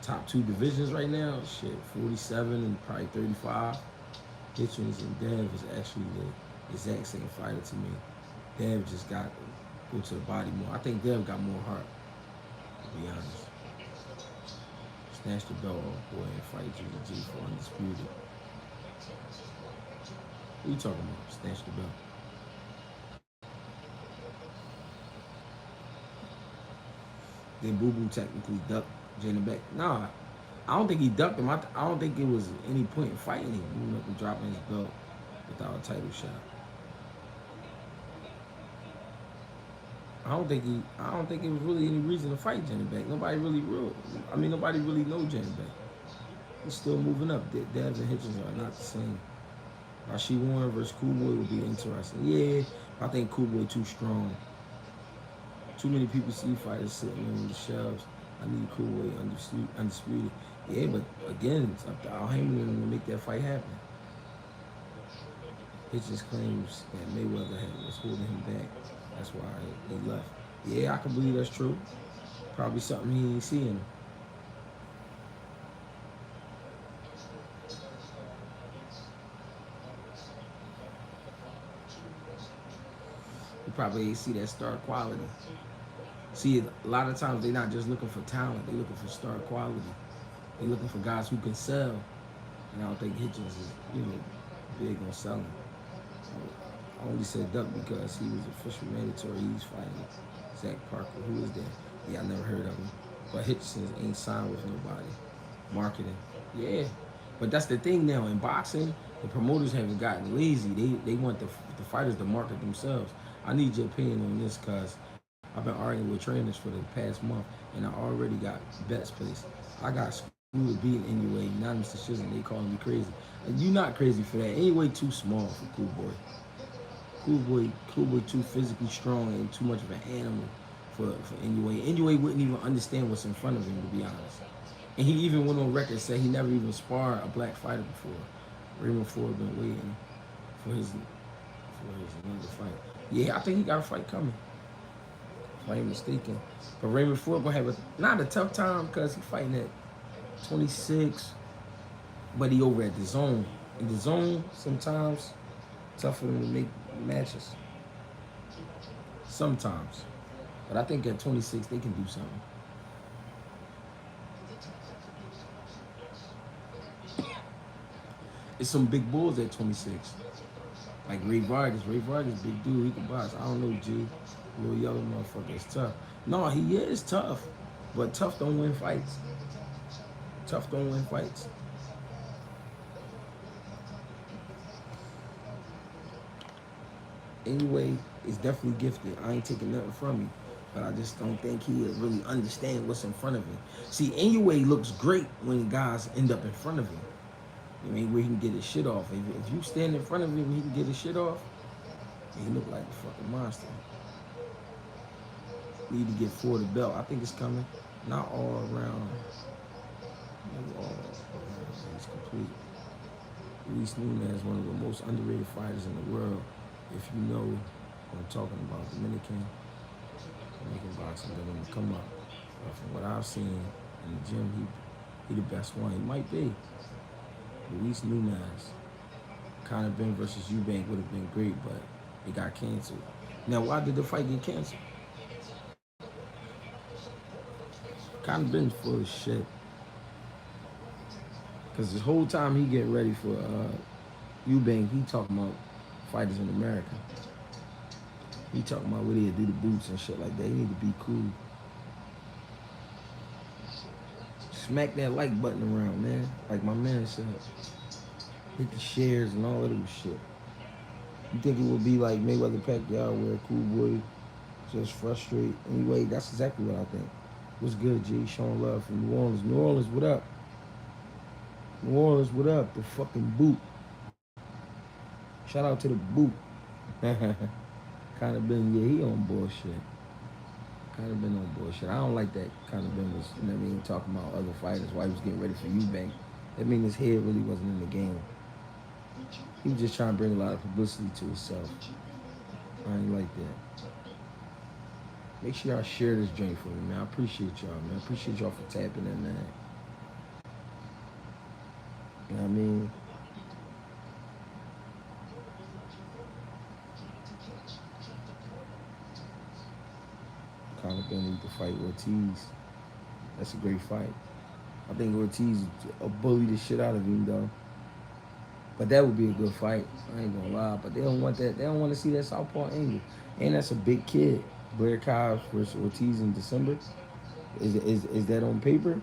Top two divisions right now, shit, 47 and probably 35. Hitchens and Dev is actually the exact same fighter to me. Dev just got to go to the body more. I think Dev got more heart, to be honest. Snatch the belt off, boy, and fight G for undisputed. What are you talking about? Snatch the belt. Then Boo Boo technically ducked Janet Beck. Nah, I don't think he ducked him. I don't think it was any point in fighting him, moving up and dropping his belt without a title shot. I don't think it was really any reason to fight Janet Beck. Nobody really know Janet Beck. He's still moving up. Devs and Hitchens are not the same. Rashid Warren versus Cool Boy would be interesting. Yeah, I think Cool Boy too strong. Too many people see fighters sitting on the shelves. I need Cool Boy undisputed. Yeah, but again, it's up to Al Heyman to make that fight happen. Hitchens claims that Mayweather was holding him back. That's why he left. Yeah, I can believe that's true. Probably something he ain't seeing. He probably ain't see that star quality. See, a lot of times they're not just looking for talent, they're looking for star quality. They looking for guys who can sell, and I don't think Hitchens is, big on selling. I only said Duck because he was official mandatory. He's fighting Zach Parker. Who is that? Yeah, I never heard of him. But Hitchens ain't signed with nobody. Marketing. Yeah. But that's the thing now. In boxing, the promoters haven't gotten lazy. They want the fighters to market themselves. I need your opinion on this because I've been arguing with trainers for the past month, and I already got bets placed. I got screwed beating anyway. Anonymous decision. They calling me crazy. And you not crazy for that. Anyway, too small for Cool Boy. Cool Boy too physically strong and too much of an animal for Anyway. Anyway wouldn't even understand what's in front of him, to be honest. And he even went on record and said he never even sparred a black fighter before. Raymond Ford been waiting for his another fight. Yeah, I think he got a fight coming. If I ain't mistaken. But Raymond Ford gonna have not a tough time because he fighting at 26, but he over at the zone. In the zone, sometimes tough for them to make matches. Sometimes. But I think at 26 they can do something. It's some big bulls at 26. Like Ray Vargas. Ray Vargas, big dude, he can box. I don't know, G. Little yellow motherfucker is tough. No, he is tough. But tough don't win fights. Tough don't win fights. Anyway, it's definitely gifted. I ain't taking nothing from you. But I just don't think he really understand what's in front of him. See, Anyway looks great when guys end up in front of him. I mean, where he can get his shit off. If you stand in front of him, he can get his shit off. He look like a fucking monster. Need to get Ford the belt. I think it's coming. Not all around. Maybe all around. It's complete. Luis Nunez, one of the most underrated fighters in the world. If you know what I'm talking about, Dominican boxing, they're gonna come up. But from what I've seen in the gym, he the best one. He might be. Luis Nunez. Conor Ben versus Eubank would have been great, but it got canceled. Now, why did the fight get canceled? Conor Ben's full of shit. Because this whole time he getting ready for Eubank, he talking about fighters in America. He talking about where they do the boots and shit like that. He need to be cool. Smack that like button around, man. Like my man said. Hit the shares and all of those shit. You think it would be like Mayweather Pacquiao where Cool Boy just frustrate? Anyway, that's exactly what I think. What's good, G? Showing love from New Orleans. New Orleans, what up? New Orleans, what up? The fucking boot. Shout out to the boot. Kind of been, yeah, he on bullshit. Kind of been on bullshit. I don't like that kind of been was, you know what I mean, talking about other fighters while he was getting ready for Eubank. That means his head really wasn't in the game. He was just trying to bring a lot of publicity to himself. I ain't like that. Make sure y'all share this drink for me, man. I appreciate y'all, man. I appreciate y'all for tapping in, man. You know what I mean? Conor Ben need to fight Ortiz. That's a great fight. I think Ortiz will bully the shit out of him, though. But that would be a good fight. I ain't gonna lie. But they don't want that. They don't want to see that southpaw angle. And that's a big kid. Blair Cobbs versus Ortiz in December. Is that on paper?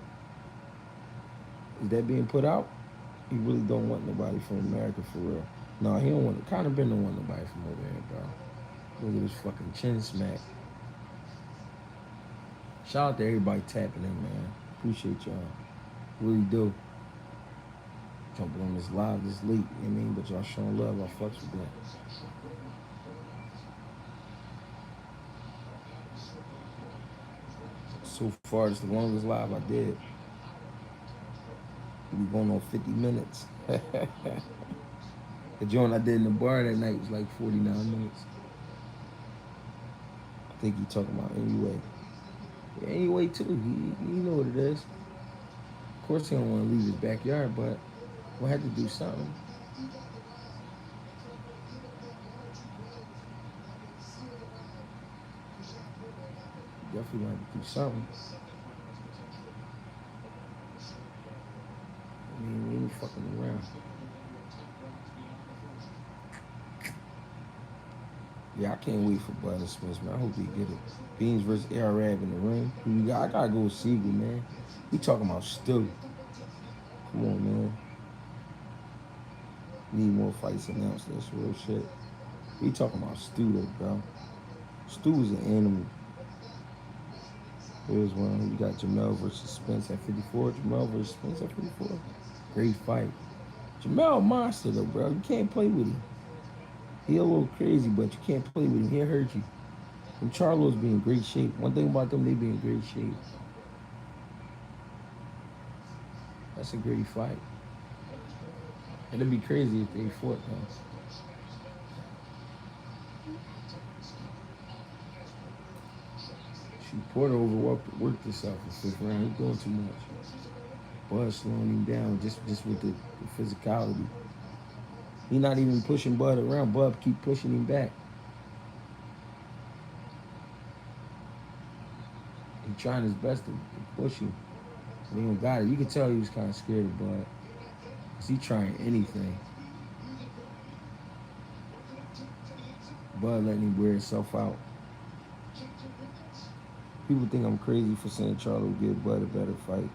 Is that being put out? He really don't want nobody from America for real. No, he don't want. Conor Ben don't want nobody from over there, bro. Look at his fucking chin smack. Shout out to everybody tapping in, man. Appreciate y'all. Really do. Jumping on this live this late, you know what I mean? But y'all showing love, I fucks with that. So far, it's the longest live I did. We going on 50 minutes. The joint I did in the bar that night was like 49 minutes. I think you talking about Anyway. Yeah, Anyway, too. You know what it is. Of course, he don't want to leave his backyard, but we'll have to do something. Definitely want to do something. fucking around. Yeah, I can't wait for Bud and Spence, man. I hope they get it. Beans versus Arab in the ring. I gotta go with Siegel, man. We talking about Stu. Come on, man. Need more fights announced. That's real shit. We talking about Stu, though, bro. Stu is an animal. Here's one. We got Jamel versus Spence at 54. Jamel versus Spence at 54. Great fight. Jamel monster, though, bro. You can't play with him. He a little crazy, but you can't play with him. He'll hurt you. And Charlo's be in great shape. One thing about them, they be in great shape. That's a great fight. It'd be crazy if they fought, though. Shoot, Porter overworked himself in the 5th round. He's doing too much. Bud slowing him down just with the physicality. He not even pushing Bud around. Bud keep pushing him back. He trying his best to push him. But he don't got it. You can tell he was kind of scared of Bud. Because he trying anything. Bud letting him wear himself out. People think I'm crazy for saying Charlo will give Bud a better fight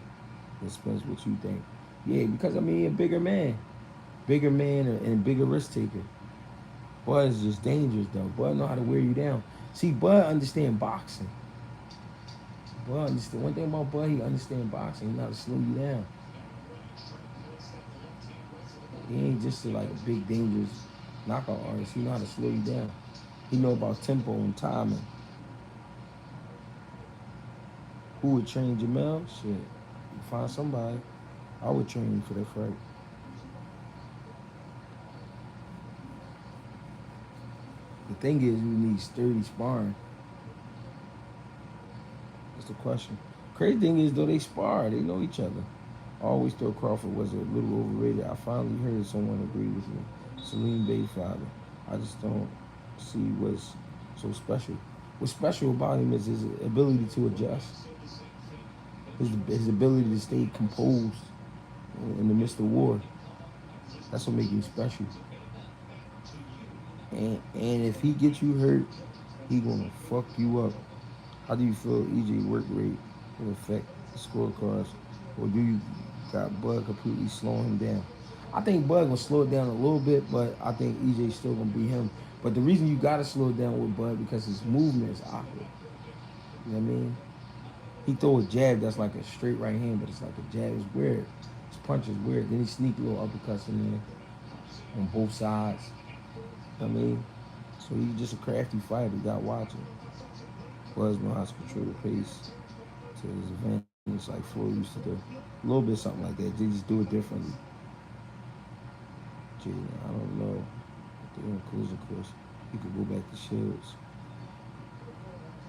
than Spence. What you think? Yeah, because, I mean, he a bigger man. Bigger man and a bigger risk taker. Bud is just dangerous, though. Bud know how to wear you down. See, Bud understand boxing. Bud understand. One thing about Bud, he understand boxing. He know how to slow you down. He ain't just like a big, dangerous knockout artist. He know how to slow you down. He know about tempo and timing. Who would train Jamel? Shit. You find somebody. I would train him for that fight. The thing is, you need sturdy sparring. That's the question. Crazy thing is, though, they spar. They know each other. I always thought Crawford was a little overrated. I finally heard someone agree with me. Salim Bayfather. I just don't see what's so special. What's special about him is his ability to adjust. His ability to stay composed in the midst of war. That's what makes him special. And if he gets you hurt, he gonna fuck you up. How do you feel EJ work rate will affect the scorecards? Or do you got Bud completely slowing him down? I think Bud gonna slow it down a little bit, but I think EJ's still gonna beat him. But the reason you gotta slow it down with Bud because his movement is awkward. You know what I mean? He throw a jab that's like a straight right hand, but it's like a jab. It's weird. His punch is weird. Then he sneak little uppercuts in there on both sides. You know what I mean? So he's just a crafty fighter. You got watching. Buzz knows how to control the pace to his advantage. It's like Floyd used to do. A little bit something like that. They just do it differently. Gee, I don't know. The collision course. He could go back to Shields.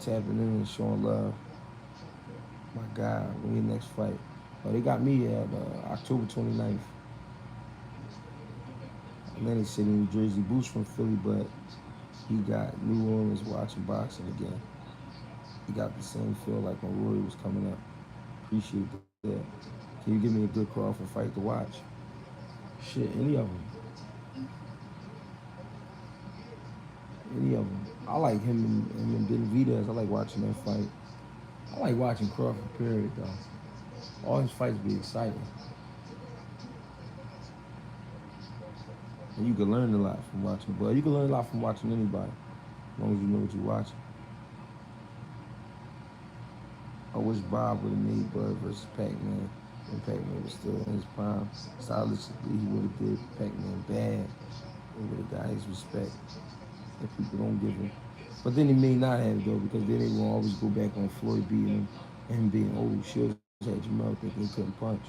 Tapping in and showing love. My God, when your next fight? Oh, they got me at October 29th. Atlantic City, New Jersey. Boots from Philly, but he got New Orleans watching boxing again. He got the same feel like when Rory was coming up. Appreciate that. Can you give me a good call for fight to watch? Shit, any of them. Any of them. I like him and Benavidez. I like watching that fight. I like watching Crawford, period, though. All his fights be exciting. And you can learn a lot from watching Bud. You can learn a lot from watching anybody, as long as you know what you're watching. I wish Bob would have made Bud versus Pac-Man when Pac-Man was still in his prime. Stylistically, he would have did Pac-Man bad. He would have got his respect that people don't give him. But then he may not have, though, because then they will always go back on Floyd beating him and him being old. Shields had Jamel thinking he couldn't punch.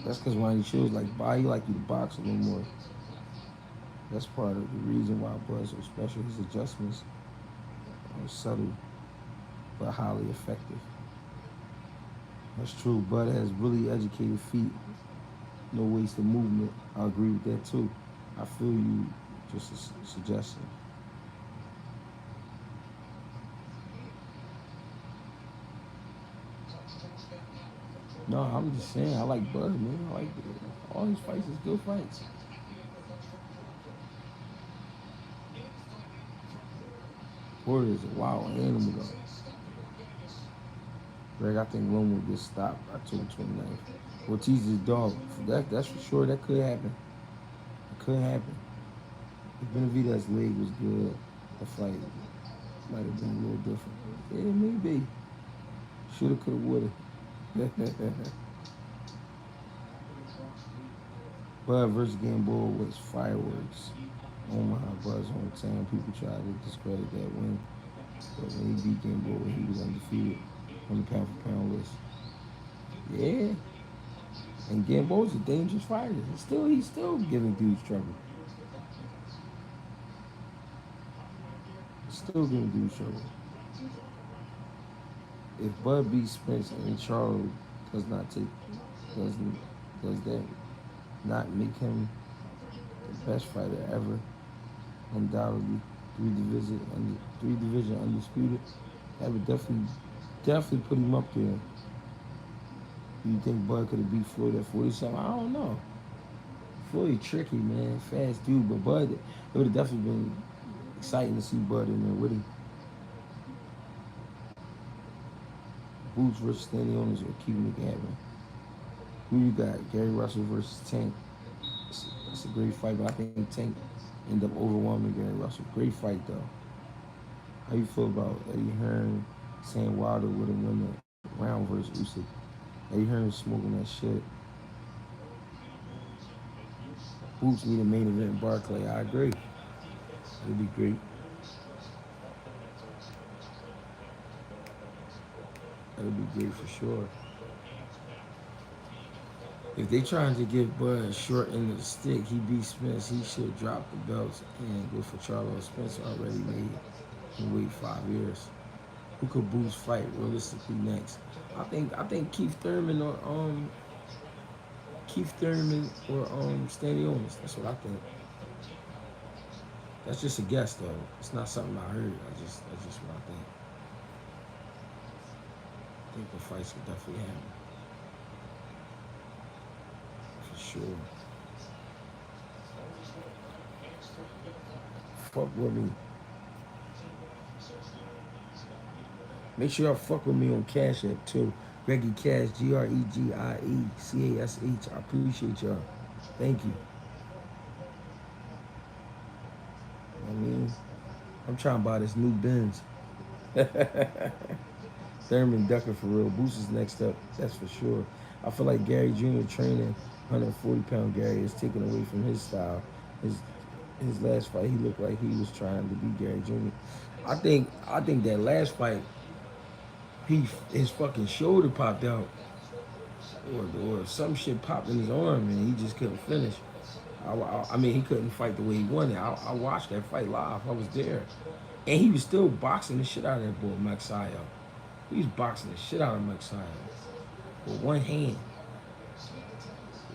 That's because Ronnie Shields like you like you to box a little more. That's part of the reason why Bud's so special. His adjustments are subtle but highly effective. That's true. Bud has really educated feet. No wasted movement. I agree with that too. I feel you. Just a suggestion. No, I'm just saying, I like Bud, man. I like all his fights is good fights. Porter is a wild animal, though. Greg, I think Loma will get stopped October 29th. Ortiz is dog. That's for sure. That could happen. It could happen. If Benavidez's leg was good, the fight might have been a little different. Yeah, maybe. Shoulda, coulda, woulda. Bud versus Gamboa was fireworks. Omaha Bud's hometown. People tried to discredit that win. But when he beat Gamboa, he was undefeated on the pound for pound list. Yeah. And Gamboa's a dangerous fighter. He's still giving dudes trouble. Still giving dudes trouble. If Bud beats Spence and Charlo does not take does that not make him the best fighter ever? Undoubtedly, three division undisputed. That would definitely put him up there. You think Bud could have beat Floyd at 47? I don't know. Floyd tricky, man, fast dude, but Bud, it would have definitely been exciting to see Bud in there with him. Boots versus Stanionis or keeping it happen. Who you got? Gary Russell versus Tank. It's a great fight, but I think Tank ended up overwhelming Gary Russell. Great fight though. How you feel about Eddie Hearn saying Wilder wouldn't win the round versus Usyk? Eddie Hearn smoking that shit. Boots need a main event in Barclay. I agree. It'd be great. That'd be great for sure. If they trying to give Bud a short end of the stick, he beat Spence, he should drop the belts and go for Charlo. Spence already made him wait 5 years. Who could Boots fight realistically next? I think Keith Thurman or Stanionis. That's what I think. That's just a guess though. It's not something I heard. That's just what I think. I think the fights could definitely happen. For sure. Fuck with me. Make sure y'all fuck with me on Cash App too. GregieCash, GregieCash. I appreciate y'all. Thank you. I mean, I'm trying to buy this new Benz. Thurman ducking for real. Boots is next up, that's for sure. I feel like Gary Jr. training 140-pound Gary is taken away from his style. His last fight, he looked like he was trying to be Gary Jr. I think that last fight, his fucking shoulder popped out, or some shit popped in his arm, and he just couldn't finish. I mean, he couldn't fight the way he wanted. I watched that fight live. I was there, and he was still boxing the shit out of that boy, Mike Sayo. He was boxing the shit out of Mike Sayo with one hand.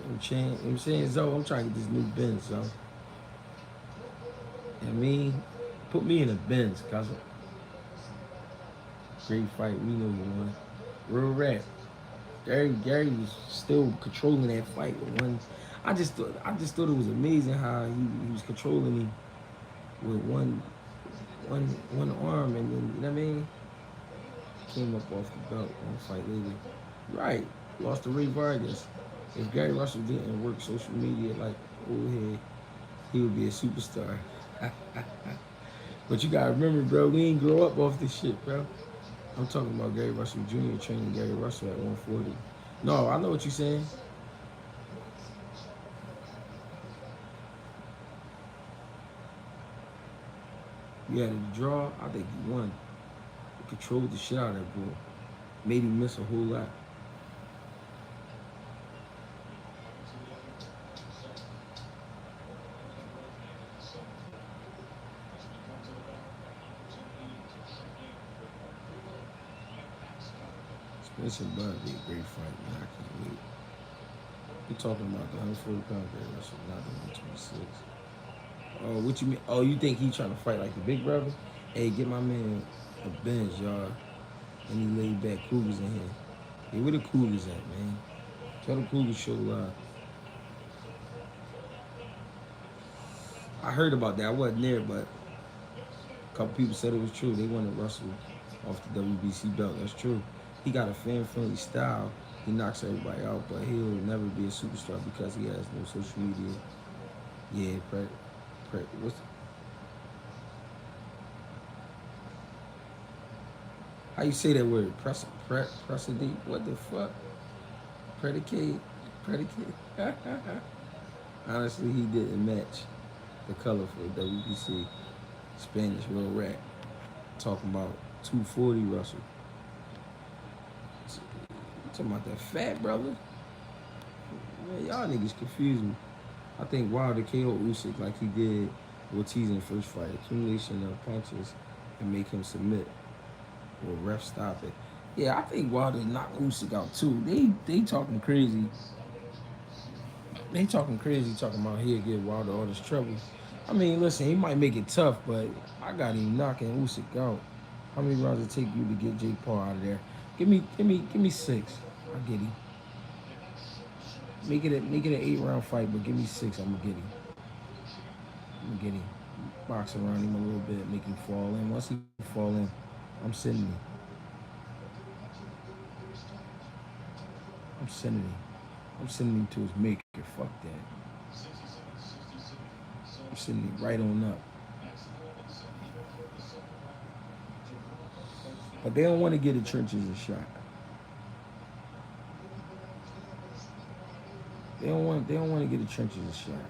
You know what I'm saying? Zo, I'm trying to get this new Benz, Zo. You know what I mean? Put me in a Benz, cousin. Great fight. We know you won. Real rap. Gary was still controlling that fight with one. I just thought it was amazing how he was controlling me with one arm, and then you know what I mean. Came up off the belt one fight later. Right, lost to Ray Vargas. If Gary Russell didn't work social media like old head, he would be a superstar. But you gotta remember, bro, we ain't grow up off this shit, bro. I'm talking about Gary Russell Jr. training Gary Russell at 140. No, I know what you're saying. You had a draw. I think he won. He controlled the shit out of that boy. Made him miss a whole lot. Spencer Bud be a great fight, man. I can't wait. You're talking about the 140-pound Gary Russell, not the 126. Oh, what you mean? Oh, you think he trying to fight like the big brother? Hey, get my man a bench, y'all. And he laid back Cougars in here. Yeah, where the coolers at, man? Tell the coolers show love. I heard about that. I wasn't there, but a couple people said it was true. They wanted Russell off the WBC belt. That's true. He got a fan-friendly style. He knocks everybody out, but he'll never be a superstar because he has no social media. Yeah, what's how you say that word? Precedent? What the fuck? Predicate? Predicate? Honestly, he didn't match the color for the WBC. Spanish real rap. Talking about 240 Russell. Talking about that fat brother. Man, y'all niggas confuse me. I think Wilder KO Usyk like he did Ortiz in the first fight. Accumulation of punches and make him submit. Or ref stop it. Yeah, I think Wilder knocked Usyk out too. They talking crazy. They talking crazy, talking about he'll give Wilder all this trouble. I mean, listen, he might make it tough, but I got him knocking Usyk out. How many rounds it take you to get Jake Paul out of there? Give me 6. I'll get him. Make it an 8-round fight, but give me 6. I'm gonna get him. I'm gonna get him. Box around him a little bit, make him fall in. Once he fall in, I'm sending him. I'm sending him. I'm sending him to his maker. Fuck that. I'm sending him right on up. But they don't want to get the trenches a shot. They don't want to get the trenches a shot.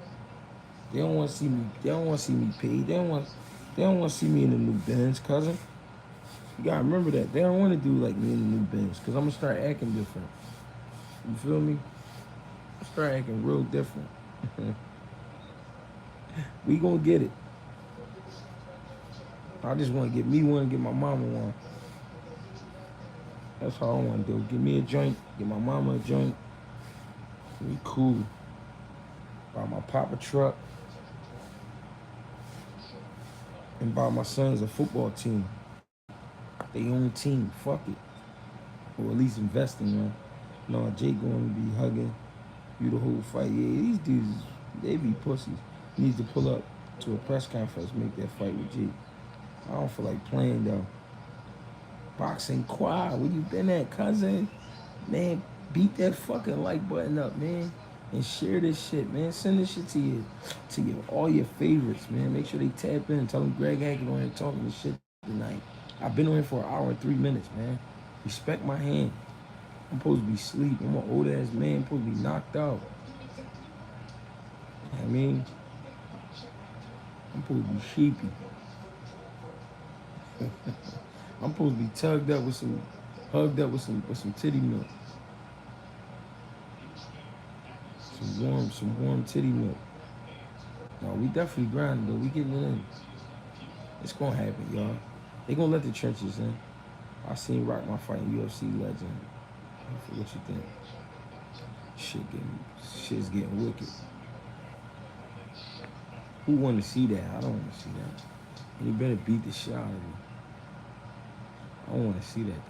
They don't want to see me. They don't want to see me paid. They don't want to see me in the new Benz, cousin. You gotta remember that. They don't want to do like me in the new Benz, cause I'm gonna start acting different. You feel me? Start acting real different. We gonna get it. I just want to get me one, get my mama one. That's all I want to do. Give me a joint, get my mama a joint. We cool. Buy my papa truck. And buy my sons a football team. They own team. Fuck it. Or at least invest in one. No, Jake gonna be hugging you the whole fight. Yeah, these dudes, they be pussies. He needs to pull up to a press conference, make that fight with Jake. I don't feel like playing though. Boxing Quad, where you been at, cousin? Man, beat that fucking like button up, man. And share this shit, man. Send this shit to all your favorites, man. Make sure they tap in. Tell them Greg Hackett on here talking this shit tonight. I've been on here for 1 hour and 3 minutes, man. Respect my hand. I'm supposed to be asleep. I'm an old ass man. I'm supposed to be knocked out. I mean, I'm supposed to be sheepy. I'm supposed to be hugged up with some titty milk. Some warm titty milk. No, we definitely grinding though. We getting it in. It's gonna happen, y'all. They gonna let the trenches in. I seen Rock my fight in UFC legend. What you think? Shit's getting wicked. Who want to see that? I don't want to see that. And you better beat the shit out of me. I don't want to see that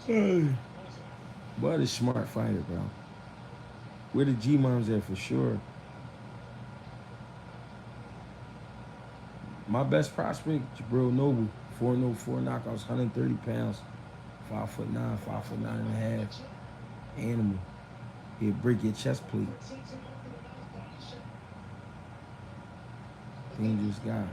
though. Hey. Bud is a smart fighter, bro. Where the G-Moms at for sure. My best prospect, Jabril Noble. 4-0, 4 knockouts, 130 pounds. 5'9", 5'9" and a half. Animal. He'll break your chest plate. Dangerous guy.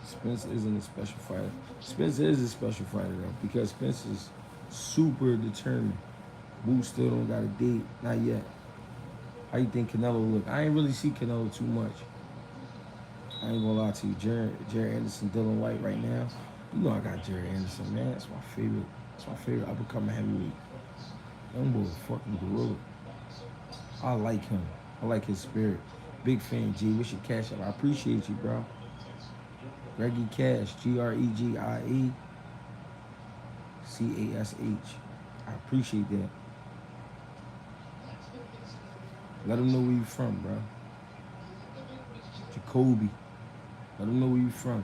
Spence isn't a special fighter. Spence is a special fighter though, because Spence is super determined. Boo still don't got a date, not yet. How you think Canelo look? I ain't really see Canelo too much. I ain't gonna lie to you. Jared Anderson, Dylan White right now. You know I got Jared Anderson, man. That's my favorite. That's my favorite up-and-coming heavyweight. Young boy, fucking gorilla. I like him. I like his spirit. Big fan, G. What's your cash up? I appreciate you, bro. GregieCash, GregieCash. I appreciate that. Let them know where you from, bro. Jacoby. Let them know where you from.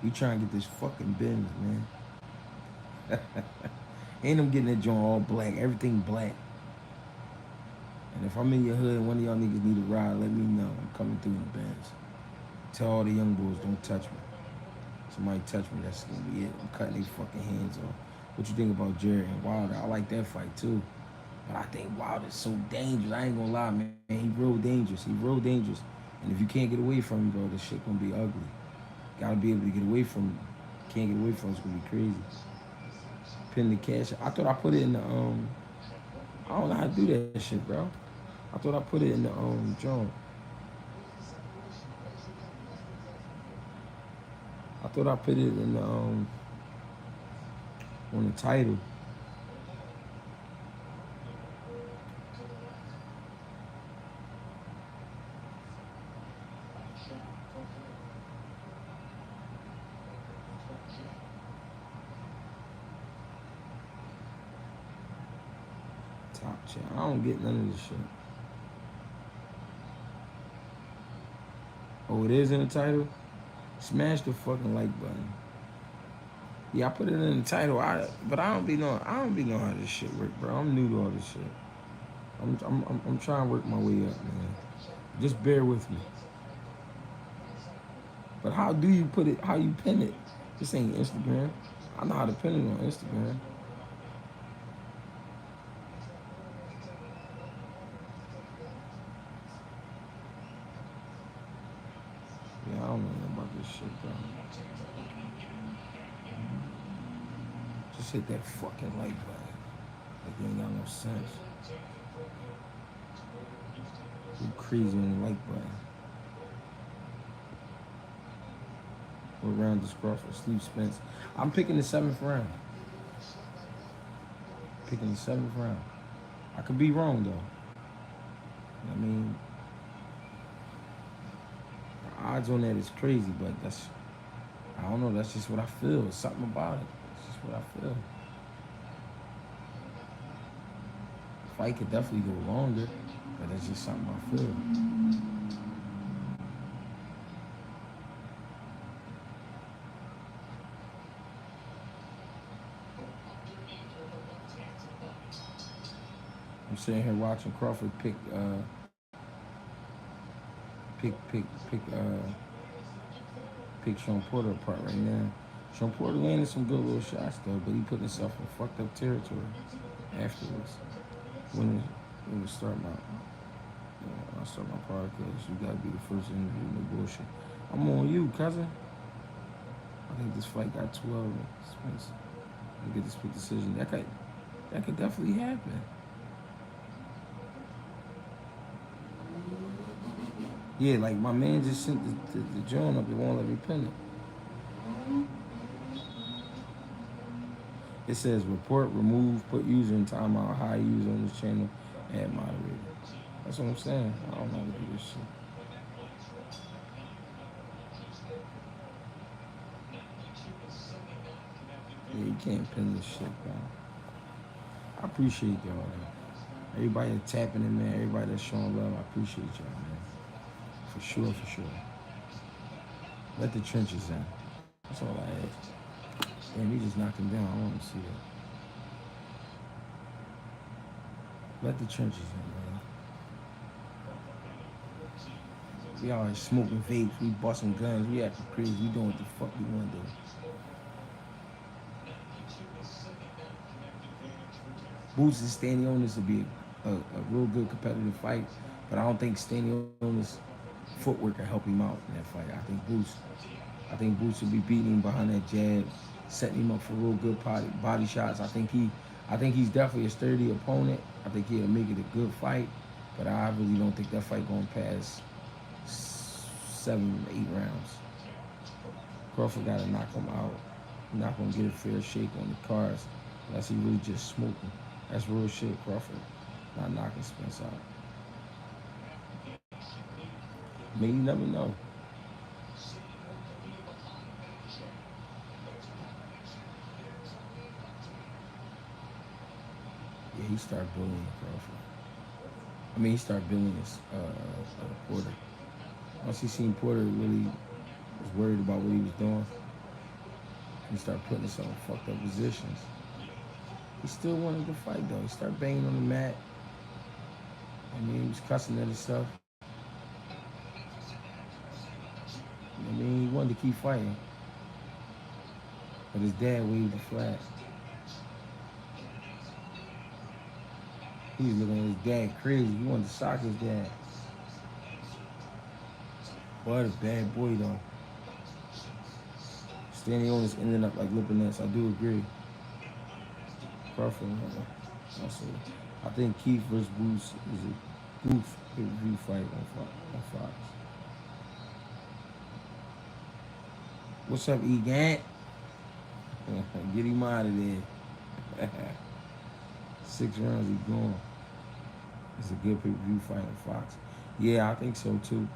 We trying to get this fucking Benz, man. Ain't them getting that joint all black, everything black. And if I'm in your hood and one of y'all niggas need a ride, let me know. I'm coming through in the Benz. Tell all the young boys, don't touch me. Somebody touch me, that's gonna be it. I'm cutting their fucking hands off. What you think about Jerry and Wilder? I like that fight too. But I think Wilder's so dangerous. I ain't gonna lie, man. He real dangerous. He real dangerous. And if you can't get away from him, bro, this shit gonna be ugly. Gotta be able to get away from him. Can't get away from him, it's gonna be crazy. Pin the cash. I thought I put it in the I don't know how to do that shit, bro. I thought I put it in the joint. I thought I put it in the on the title. Top chat. I don't get none of this shit. Oh, it is in the title? Smash the fucking like button. Yeah, I put it in the title. But I don't be knowing how this shit work, bro. I'm new to all this shit. I'm trying to work my way up, man. Just bear with me. But how do you put it? How you pin it? This ain't Instagram. I know how to pin it on Instagram. Yeah, I don't know about this shit, bro. Just hit that fucking like button. Like you ain't got no sense. You crazy on the like button. What round does Crawford Steve Spence? I'm picking the 7th round. Picking the 7th round. I could be wrong though. I mean, the odds on that is crazy, but I don't know, that's just what I feel. It's something about it. It's just what I feel. The fight could definitely go longer, but that's just something I feel. I'm sitting here watching Crawford pick Shawn Porter apart right now. Shawn Porter landed some good little shots though, but he put himself in fucked up territory afterwards. When we start I start my podcast, you gotta be the first interview, no bullshit. I'm on you, cousin. I think this fight got 12 minutes. I get this split decision. That could definitely happen. Yeah, like my man just sent the joint up. It won't let me pin it. It says report, remove, put user in timeout, hide user on this channel, add moderator. That's what I'm saying. I don't know how to do this shit. Yeah, you can't pin this shit, bro. I appreciate y'all, man. Everybody that's tapping in, man. Everybody that's showing love. I appreciate y'all, man. For sure, for sure. Let the trenches in. That's all I ask. Damn, he just knocked him down. I want to see that. Let the trenches in, man. We all smoking vapes. We busting guns. We acting crazy. We doing what the fuck we want to do. Boots and Stanionis will be a real good competitive fight, but I don't think Stanionis' footwork can help him out in that fight. I think Boots will be beating him behind that jab, setting him up for real good body shots. I think he's definitely a sturdy opponent. I think he'll make it a good fight, but I really don't think that fight going past 7, 8 rounds. Crawford got to knock him out. He's not going to get a fair shake on the cards unless he really just smoking. That's real shit, Crawford. Not knocking Spence out. I mean, you never know. Yeah, he started bullying Crawford. I mean, he started bullying Porter. Once he seen Porter really was worried about what he was doing, he started putting himself in fucked up positions. He still wanted to fight though. He started banging on the mat. I mean, he was cussing at himself. I mean, he wanted to keep fighting, but his dad waved the flag. He was looking at his dad crazy. He wanted to sock his dad. What a bad boy though. Standing on is ending up like Lipinets. I do agree. Crawford, also, I think Keith versus Boots is a goof pay-per-view fight on Fox. What's up, Egant? Get him out of there. 6 rounds, he gone. It's a good pay-per-view fight on Fox. Yeah, I think so too.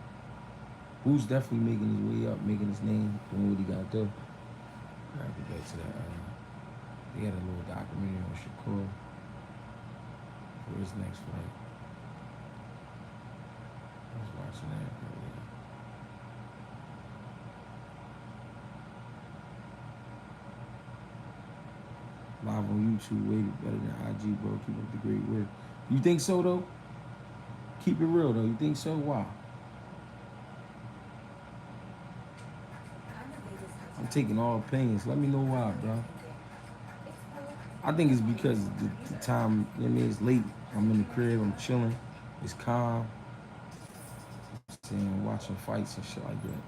Boots definitely making his way up, making his name, doing what he got to do. I gotta get back to that. They had a little documentary on Shakur for his next fight. I was watching that earlier. Live on YouTube, way better than IG, bro. Keep up the great work. You think so, though? Keep it real, though. You think so? Why? I'm taking all opinions. Let me know why, bro. I think it's because the time, you know what I mean, it's late. I'm in the crib, I'm chilling. It's calm. I'm watching fights and shit like that.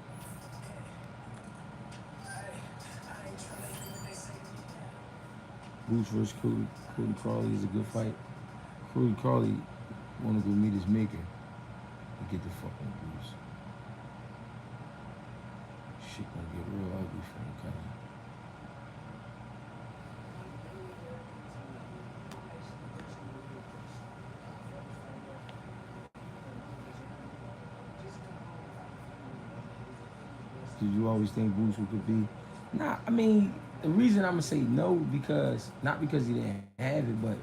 Boots versus Cody Crawley is a good fight. Cody Crawley want to go meet his maker and get the fucking Boots. Shit gonna get real ugly for him, cousin. Did you always think Boots could be? Nah, I mean, the reason I'm gonna say no because not because he didn't have it, but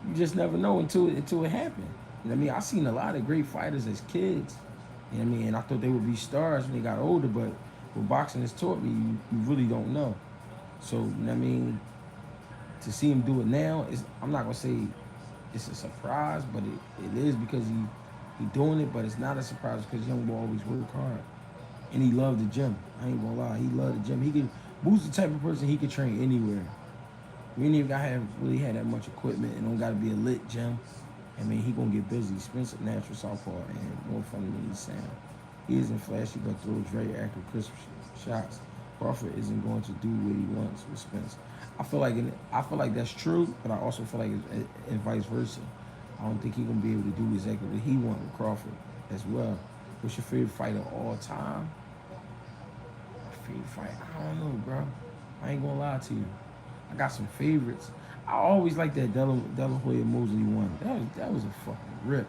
you just never know until it happened. You know what I mean? I seen a lot of great fighters as kids. You know what I mean? And I thought they would be stars when they got older, but what boxing has taught me, you really don't know. So, you know what I mean? To see him do it now, I'm not gonna say it's a surprise, but it is because he doing it, but it's not a surprise because young boy always work hard. And he loved the gym. I ain't gonna lie, he loved the gym. He could Boost the type of person he could train anywhere. We ain't even gotta really have that much equipment and don't gotta be a lit gym. I mean, he gonna get busy. Spencer natural southpaw and more funny than he sound. He isn't flashy, but throws very accurate, crisp shots. Crawford isn't going to do what he wants with Spence. I feel like that's true, but I also feel like it's vice versa. I don't think he's gonna be able to do exactly what he wants with Crawford as well. What's your favorite fighter of all time? My favorite fight? I don't know, bro. I ain't gonna lie to you. I got some favorites. I always like that De La Hoya Mosley one. That was a fucking rip.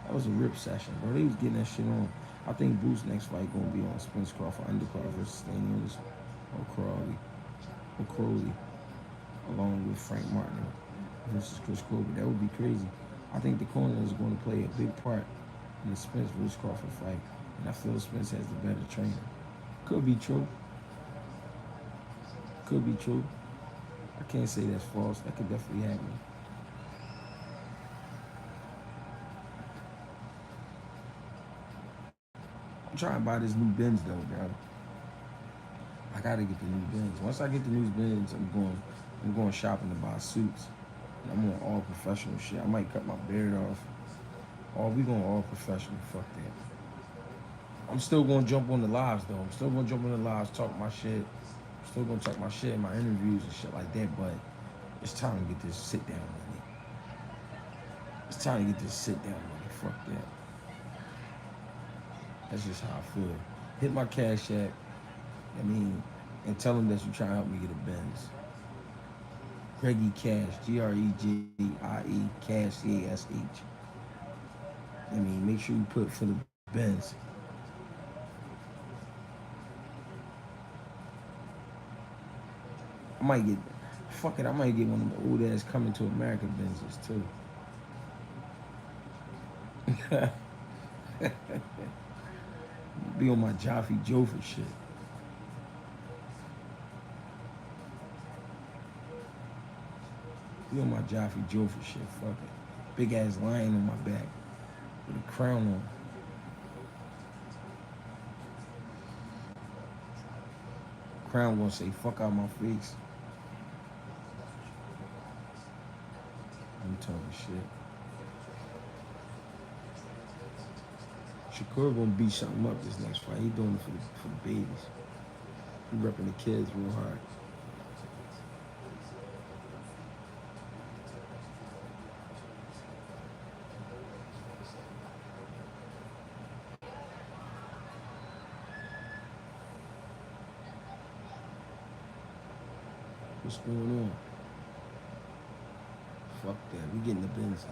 That was a rip session, bro. They was getting that shit on. I think Bruce's next fight gonna be on Spence Crawford undercard versus Staniels or Crowley, along with Frank Martin versus Chris Colbert. That would be crazy. I think the corner is going to play a big part in the Spence versus Crawford fight, and I feel Spence has the better trainer. Could be true. Could be true. I can't say that's false. That could definitely happen. I'm trying to buy this new Benz though, bro. I gotta get the new Benz. Once I get the new Benz, I'm going shopping to buy suits. And I'm on all professional shit. I might cut my beard off. We going all professional. Fuck that. I'm still gonna jump on the lives though. I'm still gonna jump on the lives, talk my shit. I'm still gonna talk my shit in my interviews and shit like that, but it's time to get this sit down money. It's time to get this sit down money. Fuck that. That's just how I feel. Hit my Cash App, and tell them that you're trying to help me get a Benz. GregieCash, GREGIE, Cash, CASH. Make sure you put for the Benz. might get, fuck it, I might get one of the old ass Coming to America Benzes too. Be on my Joffy Jofa shit. Be on my Joffy Jofa shit. Fuck it. Big ass lion on my back with a crown on. Crown gonna say fuck out my face. I'm talking shit. Shakur gonna beat something up this next fight. He doing it for the babies. He repping the kids real hard. What's going on? Fuck that. We getting the business.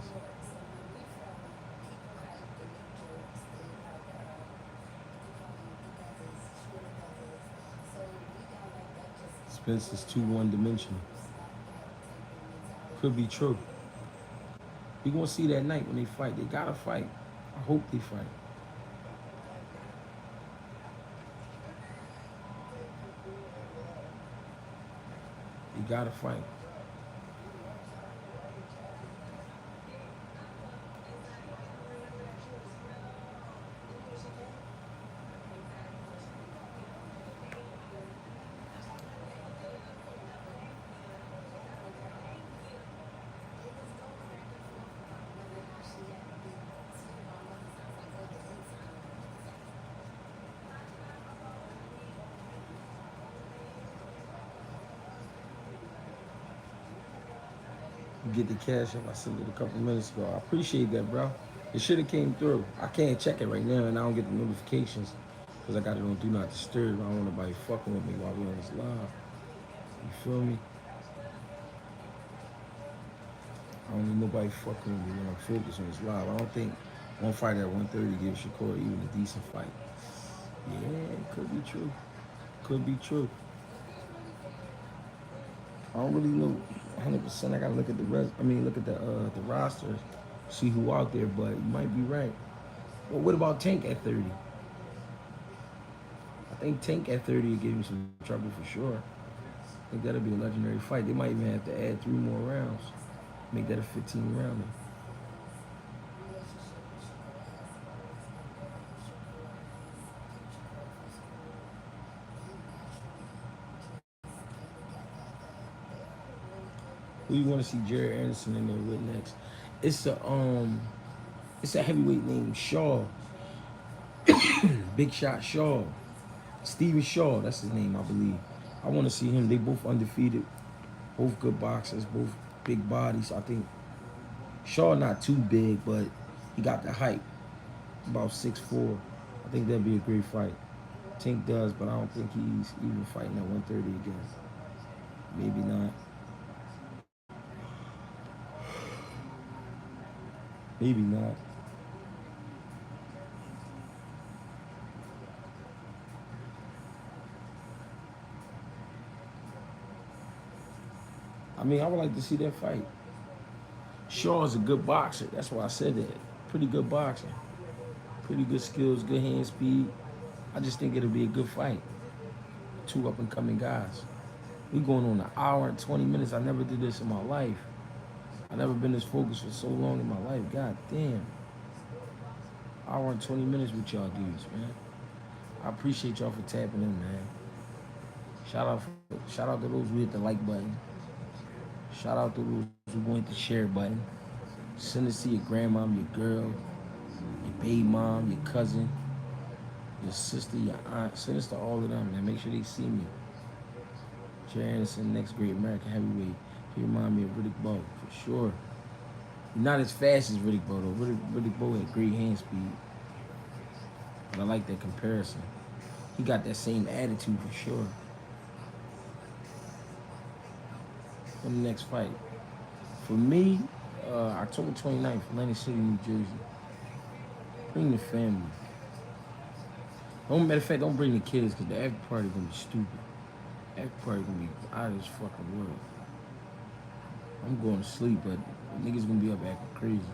Spencer's too one-dimensional. Could be true. We gonna see that night when they fight. They gotta fight. I hope they fight. They gotta fight. Get the cash up. I sent it a couple minutes ago. I appreciate that, bro. It should have came through. I can't check it right now, and I don't get the notifications because I got it on Do Not Disturb. I don't want nobody fucking with me while we on this live. You feel me? I don't need nobody fucking with me when I'm focused on this live. I don't think one fight at 130 gives Shakur even a decent fight. Yeah, it could be true. Could be true. I don't really know 100%. I gotta look at look at the roster, see who out there. But you might be right. Well, what about Tank at 30? I think Tank at 30 will give him some trouble for sure. I think that'll be a legendary fight. They might even have to add 3 more rounds, make that a 15 rounder. Who you want to see Jared Anderson in there with next? It's a heavyweight named Shaw. Big Shot Shaw. Steven Shaw, that's his name, I believe. I want to see him. They both undefeated, both good boxers, both big bodies. I think Shaw not too big, but he got the height, about 6'4". I think that'd be a great fight. Tink does, but I don't think he's even fighting at 130 again. Maybe not. Maybe not. I mean, I would like to see that fight. Shaw is a good boxer. That's why I said that. Pretty good boxer. Pretty good skills, good hand speed. I just think it'll be a good fight. 2 up-and-coming guys. We going on an hour and 20 minutes. I never did this in my life. I never been this focused for so long in my life. God damn. Hour and 20 minutes with y'all dudes, man. I appreciate y'all for tapping in, man. Shout out to those who hit the like button. Shout out to those who hit the share button. Send this to your grandmom, your girl, your baby mom, your cousin, your sister, your aunt. Send this to all of them, man. Make sure they see me. Jared Anderson, next great American heavyweight. He remind me of Riddick Bowe, for sure. He's not as fast as Riddick Bowe, though. Riddick Bowe had great hand speed. But I like that comparison. He got that same attitude, for sure. For the next fight. For me, October 29th, Atlantic City, New Jersey. Bring the family. Matter of fact, don't bring the kids, because the after party gonna be stupid. That probably gonna be out of this fucking world. I'm going to sleep, but niggas gonna be up acting crazy.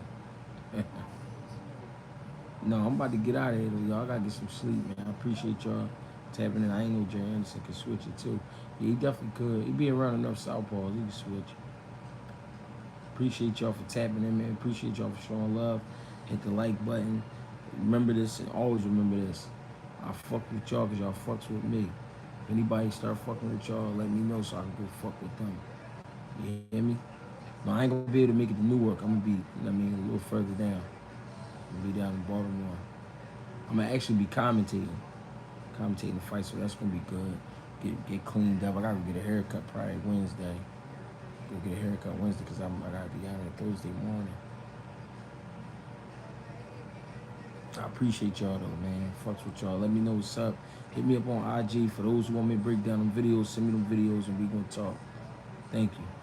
No, I'm about to get out of here though, y'all. I gotta get some sleep, man. I appreciate y'all tapping in. I ain't know Jay Anderson could switch it too. Yeah, he definitely could. He be around enough southpaws, he can switch. Appreciate y'all for tapping in, man. Appreciate y'all for showing love. Hit the like button. Remember this and always remember this. I fuck with y'all because y'all fucks with me. If anybody start fucking with y'all, let me know so I can go fuck with them. You hear me? No, I ain't gonna be able to make it to Newark. I'm gonna be, a little further down. I'm gonna be down in Baltimore. I'm gonna actually be commentating the fight, so that's gonna be good. Get cleaned up. I gotta get a haircut probably Wednesday. Go get a haircut Wednesday because I gotta be out there Thursday morning. I appreciate y'all though, man. Fucks with y'all. Let me know what's up. Hit me up on IG for those who want me to break down them videos. Send me them videos and we gonna talk. Thank you.